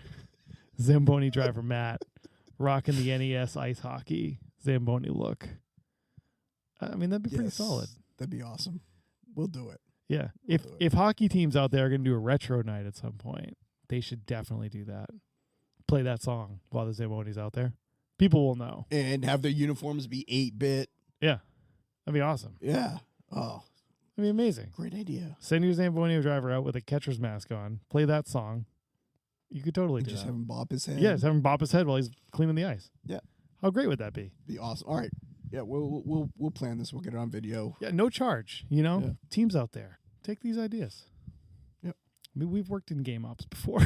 Zamboni driver Matt rocking the NES Ice Hockey Zamboni look. I mean, that'd be pretty solid. That'd be awesome. We'll do it. Yeah. If hockey teams out there are going to do a retro night at some point, they should definitely do that. Play that song while the Zamboni's out there. People will know. And have their uniforms be 8-bit. Yeah. That'd be awesome. Yeah. Oh. That'd be amazing. Great idea. Send your Zamboni driver out with a catcher's mask on. Play that song. You could totally do just that. have him bop his head. Yeah, just have him bop his head while he's cleaning the ice. Yeah. How great would that be? Be awesome. All right. Yeah, we'll plan this. We'll get it on video. Yeah, no charge. Yeah. Teams out there, take these ideas. Yep. I mean, we've worked in game ops before.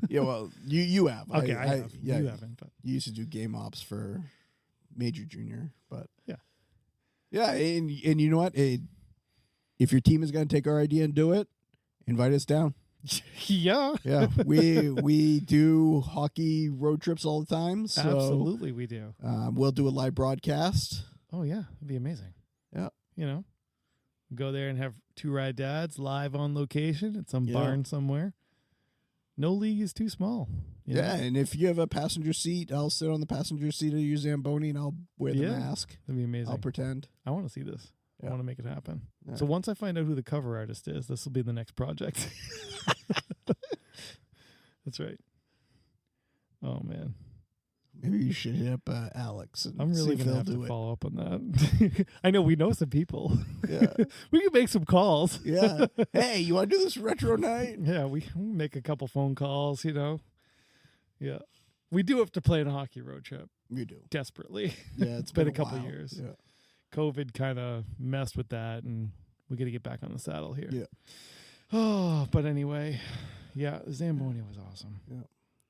Yeah, well, you have. Okay, I have. Yeah, you haven't. But you used to do game ops for Major Junior, but yeah, and you know what? If your team is going to take our idea and do it, invite us down. Yeah. Yeah, we do hockey road trips all the time. So, absolutely, we do. We'll do a live broadcast. Oh yeah, it'd be amazing. Yeah, go there and have 2 Rad Dads live on location at some barn somewhere. No league is too small. You know? And if you have a passenger seat, I'll sit on the passenger seat of your Zamboni and I'll wear the mask. That'd be amazing. I'll pretend. I want to see this. I want to make it happen. Yeah. So once I find out who the cover artist is, this will be the next project. That's right. Oh, man. Maybe you should hit up Alex. And I'm really going to have to follow up on that. I know we know some people. Yeah. We can make some calls. Yeah. Hey, you want to do this retro night? Yeah, we can make a couple phone calls, Yeah. We do have to plan a hockey road trip. We do. Desperately. Yeah, it's been a couple years. Yeah. COVID kind of messed with that, and we got to get back on the saddle here. Yeah. Oh, but anyway, yeah, Zamboni was awesome. Yeah.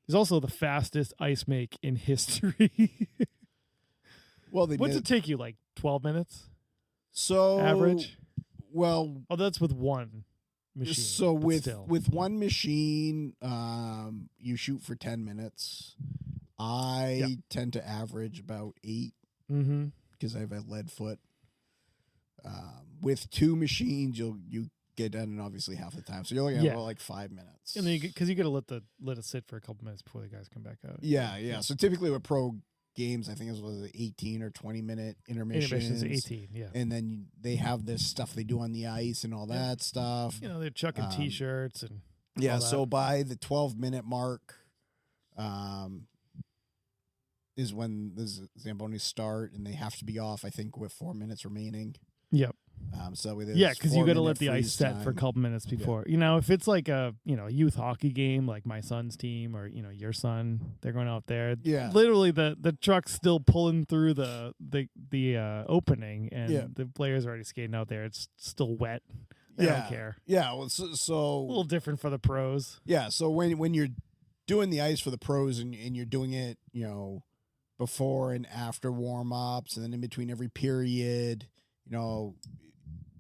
It's also the fastest ice make in history. Well, what's it take you, like 12 minutes? So average? Well, that's with one machine. So with one machine, you shoot for 10 minutes. I tend to average about 8 because I have a lead foot. With 2 machines, you get done in obviously half the time. So you're looking at about like 5 minutes. And then because you got to let it sit for a couple minutes before the guys come back out. Yeah. So typically with pro games, I think it was 18 or 20 minute intermissions. 18, yeah. And then they have this stuff they do on the ice and all that stuff. They're chucking T-shirts and yeah. So by the 12-minute mark, is when the Zambonis start, and they have to be off, I think, with 4 minutes remaining. Yep. So because you got to let the ice set for a couple minutes before. Yeah. If it's like a youth hockey game, like my son's team or your son, they're going out there. Yeah. Literally, the truck's still pulling through the opening, and the players are already skating out there. It's still wet. They don't care. Yeah. Well, so a little different for the pros. Yeah. So when you're doing the ice for the pros and you're doing it, before and after warm ups, and then in between every period,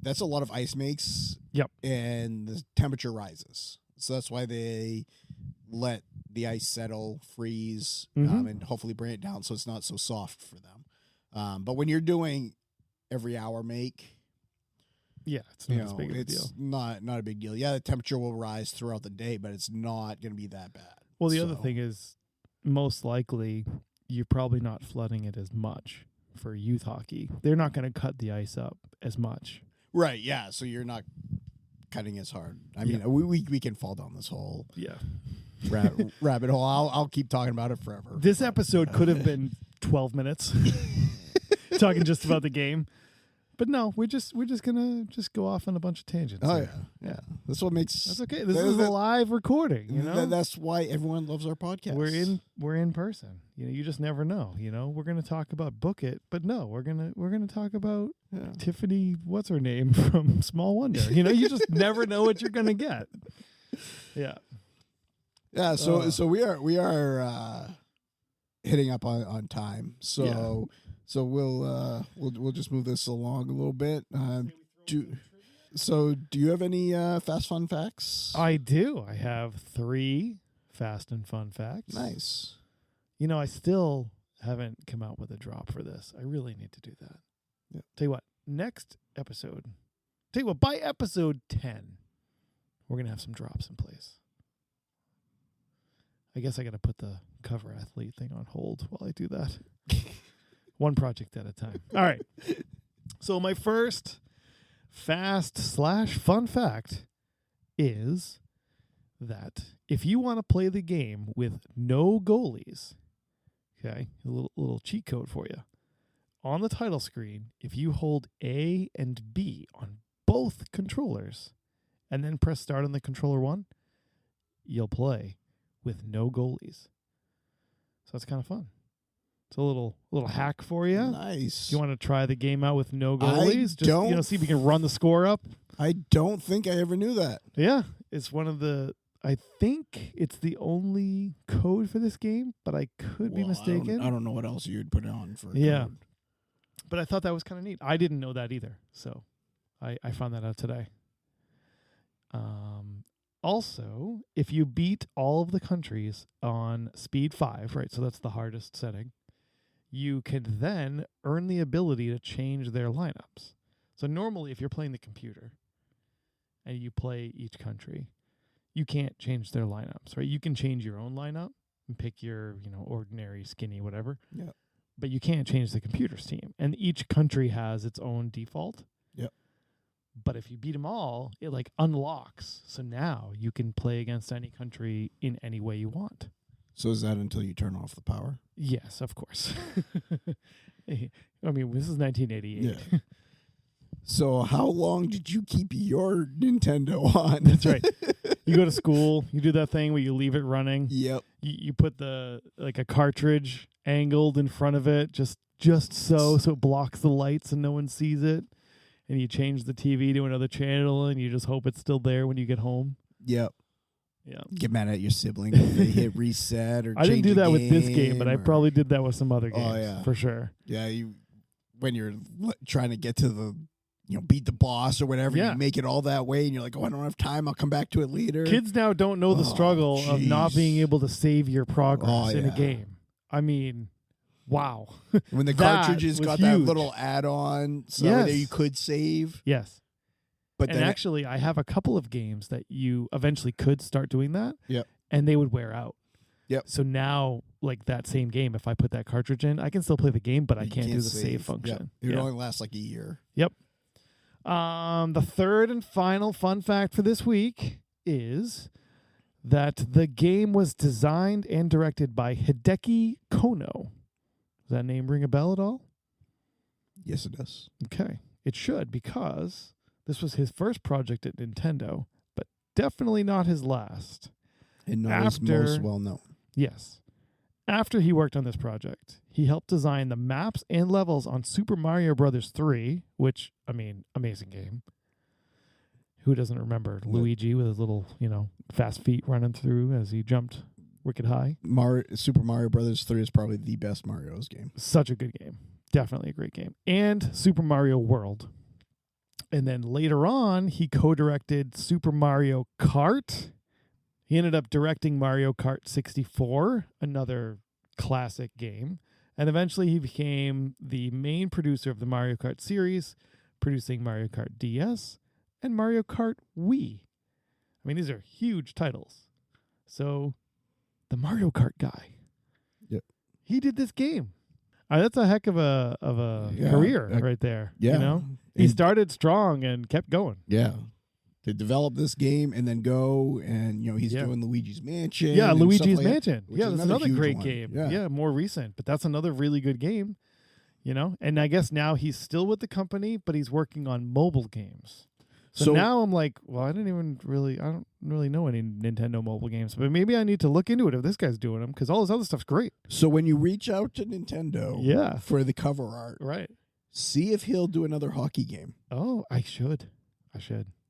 that's a lot of ice makes. Yep. And the temperature rises. So that's why they let the ice settle, freeze, and hopefully bring it down so it's not so soft for them. But when you're doing every hour make, it's not as big of a deal. It's not a big deal. Yeah, the temperature will rise throughout the day, but it's not going to be that bad. Well, the other thing is, most likely, you're probably not flooding it as much for youth hockey. They're not going to cut the ice up as much. Right, yeah, so you're not cutting as hard. I mean, we can fall down this whole rabbit hole. I'll keep talking about it forever. This episode could have been 12 minutes talking just about the game. But no, we're just gonna go off on a bunch of tangents. Oh here. yeah. That's what makes. That's okay. This is a live recording. You know, that's why everyone loves our podcast. We're in person. You know, you just never know. You know, we're gonna talk about Book It, but no, we're gonna talk about Tiffany. What's her name from Small Wonder? You know, you just never know what you're gonna get. Yeah. Yeah. So we are hitting up on time. So. So we'll just move this along a little bit. Do you have any fast fun facts? I do. I have 3 fast and fun facts. Nice. You know, I still haven't come out with a drop for this. I really need to do that. Yeah. Tell you what, next episode. Tell you what, by episode 10, we're gonna have some drops in place. I guess I got to put the cover athlete thing on hold while I do that. One project at a time. All right. So my first fast/fun fact is that if you want to play the game with no goalies, okay, a little cheat code for you. On the title screen, if you hold A and B on both controllers and then press start on the controller 1, you'll play with no goalies. So it's kind of fun. It's a little hack for you. Nice. You want to try the game out with no goalies? Just see if you can run the score up. I don't think I ever knew that. Yeah, it's one of the. I think it's the only code for this game, but I could be mistaken. I don't know what else you'd put on for. Code. But I thought that was kind of neat. I didn't know that either, so I found that out today. Also, if you beat all of the countries on speed 5, right? So that's the hardest setting. You can then earn the ability to change their lineups. So normally if you're playing the computer and you play each country, you can't change their lineups, right? You can change your own lineup and pick your, ordinary, skinny, whatever. Yeah. But you can't change the computer's team. And each country has its own default. Yep. But if you beat them all, it unlocks. So now you can play against any country in any way you want. So is that until you turn off the power? Yes, of course. I mean, this is 1988. Yeah. So how long did you keep your Nintendo on? That's right. You go to school, you do that thing where you leave it running. Yep. You put a cartridge angled in front of it, just so it blocks the lights and no one sees it. And you change the TV to another channel and you just hope it's still there when you get home. Yep. Yeah. Get mad at your sibling if they hit reset or I didn't do that with this game, but I probably did that with some other games. Oh, yeah. For sure. Yeah, when you're trying to get to the, beat the boss or whatever, you make it all that way, and you're like, oh, I don't have time. I'll come back to it later. Kids now don't know the struggle of not being able to save your progress in a game. I mean, wow. When the cartridges got huge. that little add-on, so that you could save. Yes. But and actually, I have a couple of games that you eventually could start doing that. Yep. And they would wear out. Yep. So now, that same game, if I put that cartridge in, I can still play the game, but I can't do the save function. Yep. It only lasts a year. Yep. The third and final fun fact for this week is that the game was designed and directed by Hideki Kono. Does that name ring a bell at all? Yes, it does. Okay. It should, because this was his first project at Nintendo, but definitely not his last. And not his most well-known. Yes. After he worked on this project, he helped design the maps and levels on Super Mario Bros. 3, which, amazing game. Who doesn't remember Luigi with his little, fast feet running through as he jumped wicked high? Super Mario Bros. 3 is probably the best Mario's game. Such a good game. Definitely a great game. And Super Mario World. And then later on, he co-directed Super Mario Kart. He ended up directing Mario Kart 64, another classic game. And eventually he became the main producer of the Mario Kart series, producing Mario Kart DS and Mario Kart Wii. These are huge titles. So, the Mario Kart guy. Yep. He did this game. That's a heck of a career right there. Yeah. He started strong and kept going. Yeah. To develop this game and then go and, he's doing Luigi's Mansion. Yeah, Luigi's like Mansion. That, that's another great one. game. Yeah, more recent, but that's another really good game. And I guess now he's still with the company, but he's working on mobile games. So now I'm like, well, I don't really know any Nintendo mobile games, but maybe I need to look into it if this guy's doing them, because all this other stuff's great. So when you reach out to Nintendo for the cover art, right, see if he'll do another hockey game. Oh, I should.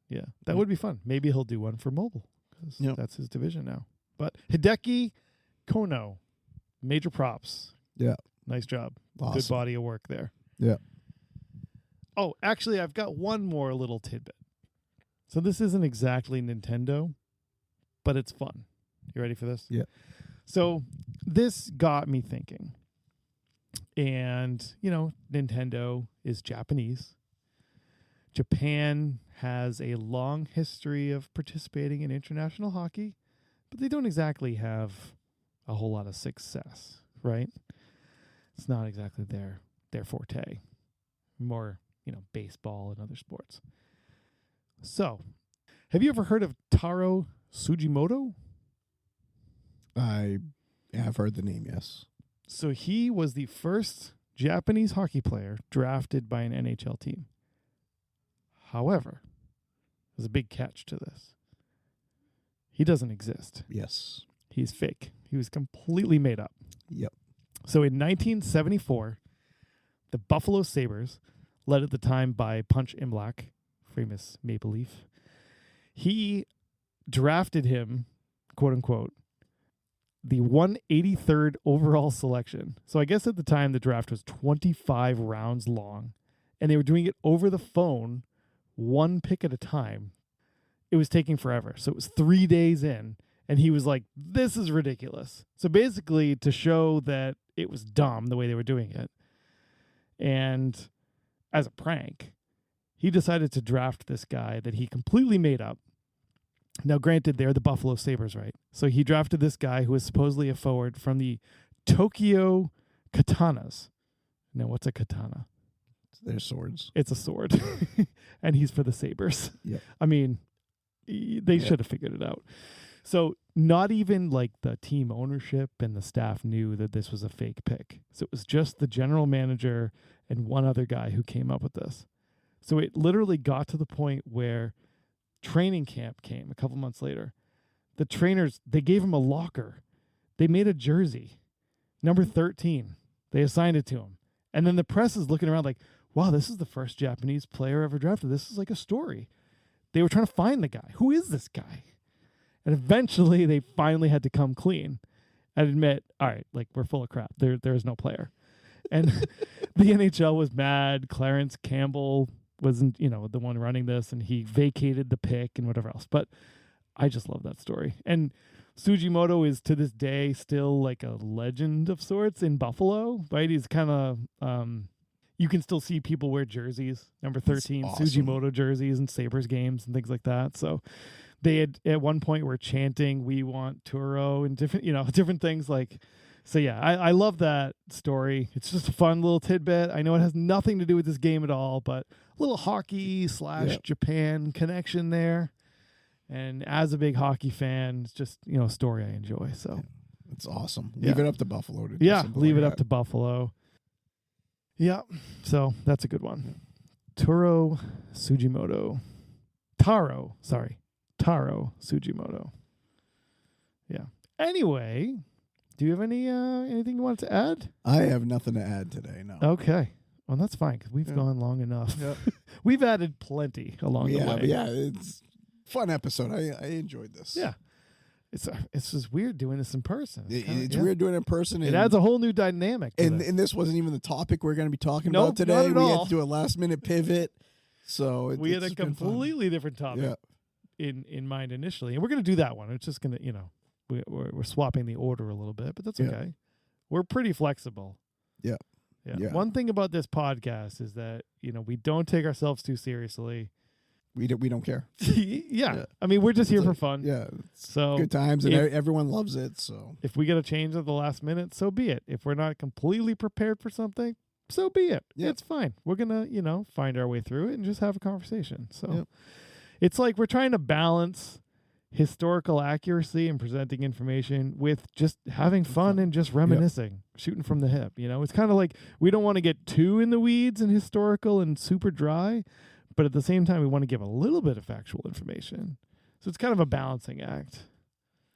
Yeah, that would be fun. Maybe he'll do one for mobile, because that's his division now. But Hideki Kono, major props. Yeah. Nice job. Awesome. Good body of work there. Yeah. Oh, actually, I've got one more little tidbit. So this isn't exactly Nintendo, but it's fun. You ready for this? Yeah. So this got me thinking. And, Nintendo is Japanese. Japan has a long history of participating in international hockey, but they don't exactly have a whole lot of success, right? It's not exactly their forte. More, baseball and other sports. So, have you ever heard of Taro Tsujimoto? I have heard the name, yes. So he was the first Japanese hockey player drafted by an NHL team. However, there's a big catch to this. He doesn't exist. Yes. He's fake. He was completely made up. Yep. So in 1974, the Buffalo Sabres, led at the time by Punch Imlach, famous Maple Leaf, he drafted him, quote unquote, the 183rd overall selection. So I guess at the time the draft was 25 rounds long, and they were doing it over the phone, one pick at a time. It was taking forever. So it was 3 days in, and he was like, this is ridiculous. So basically to show that it was dumb the way they were doing it, and as a prank, he decided to draft this guy that he completely made up. Now, granted, they're the Buffalo Sabres, right? So he drafted this guy who was supposedly a forward from the Tokyo Katanas. Now, what's a katana? They're swords. It's a sword. And he's for the Sabres. Yep. I mean, they should have figured it out. So not even like the team ownership and the staff knew that this was a fake pick. So it was just the general manager and one other guy who came up with this. So it literally got to the point where training camp came a couple months later. The trainers, they gave him a locker. They made a jersey, number 13. They assigned it to him. And then the press is looking around like, wow, this is the first Japanese player ever drafted. This is like a story. They were trying to find the guy. Who is this guy? And eventually they finally had to come clean and admit, all right, like we're full of crap. There is no player. And the NHL was mad. Clarence Campbell wasn't, the one running this, and he vacated the pick and whatever else. But I just love that story. And Tsujimoto is to this day still like a legend of sorts in Buffalo, right? He's kind of, you can still see people wear jerseys, number 13, awesome. Tsujimoto jerseys and Sabres games and things like that. So they had at one point were chanting, "We want Turo," and different things like. So yeah, I love that story. It's just a fun little tidbit. I know it has nothing to do with this game at all, but a little hockey / Japan connection there. And as a big hockey fan, it's just a story I enjoy. So it's awesome. Leave it up to Buffalo to do leave it up to Buffalo. Yeah, so that's a good one. Taro Tsujimoto. Taro Tsujimoto. Yeah. Anyway, do you have anything you want to add? I have nothing to add today, no. Okay. Well, that's fine, because we've gone long enough. Yep. We've added plenty along the way. Yeah, it's a fun episode. I enjoyed this. Yeah. It's just weird doing this in person. It's weird doing it in person. It adds a whole new dynamic. And this wasn't even the topic we're going to be talking about today. We had to do a last-minute pivot. So we had a completely different topic in mind initially. And we're going to do that one. It's just going to, we're swapping the order a little bit, but that's okay. We're pretty flexible. Yeah. One thing about this podcast is that, we don't take ourselves too seriously. We don't care. Yeah. I mean, we're just here for fun. Yeah. So good times, and everyone loves it. So if we get a change at the last minute, so be it. If we're not completely prepared for something, so be it. Yeah. It's fine. We're going to, find our way through it and just have a conversation. So it's like we're trying to balance historical accuracy and presenting information with just having fun and just reminiscing, shooting from the hip. You know, it's kind of like we don't want to get too in the weeds and historical and super dry, but at the same time, we want to give a little bit of factual information. So it's kind of a balancing act.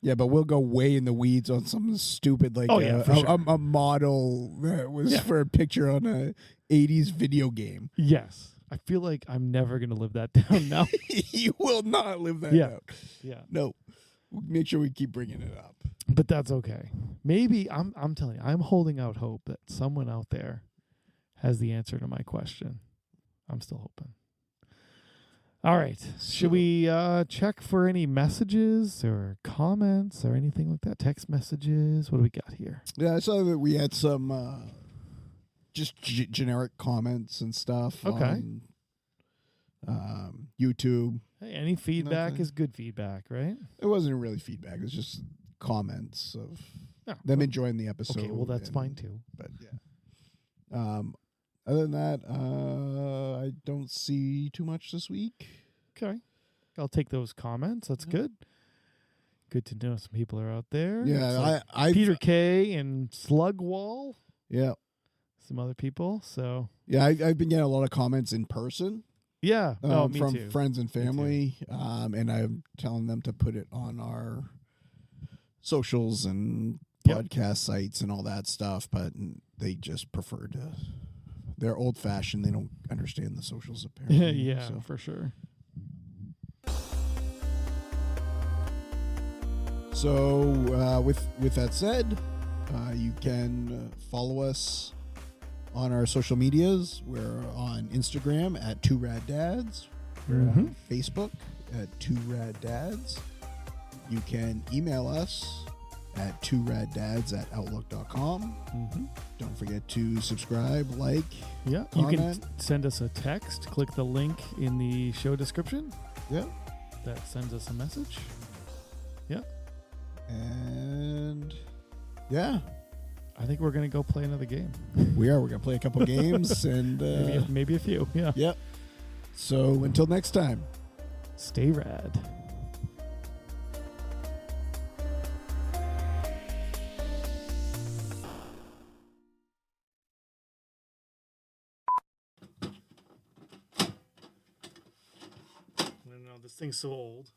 Yeah, but we'll go way in the weeds on something stupid like a model that was for a picture on a 80s video game. Yes. I feel like I'm never going to live that down now. You will not live that down. Yeah. No. We'll make sure we keep bringing it up. But that's okay. Maybe, I'm telling you, I'm holding out hope that someone out there has the answer to my question. I'm still hoping. All right. Should we check for any messages or comments or anything like that? Text messages? What do we got here? Yeah, I saw that we had some just generic comments and stuff on YouTube. Hey, any feedback is good feedback, right? It wasn't really feedback. It was just comments of them enjoying the episode. Okay, well, that's fine too. But yeah. Other than that, I don't see too much this week. Okay. I'll take those comments. That's good. Good to know some people are out there. Yeah, I Peter K and Slugwall. Yeah. Some other people. So yeah, I've been getting a lot of comments in person. Yeah. Me from too. friends and family. And I'm telling them to put it on our socials and podcast sites and all that stuff, but they just prefer to. They're old-fashioned. They don't understand the socials, apparently. Yeah, for sure. So, with that said, you can follow us on our social medias. We're on Instagram at tworaddads. We're on Facebook at tworaddads. You can email us at tworaddads@outlook.com. Don't forget to subscribe, like, comment. You can send us a text. Click the link in the show description. Yeah. That sends us a message. Yeah. And yeah. I think we're going to go play another game. We are. We're going to play a couple games and maybe a few. Yeah. Yep. So until next time, stay rad. This thing's so old.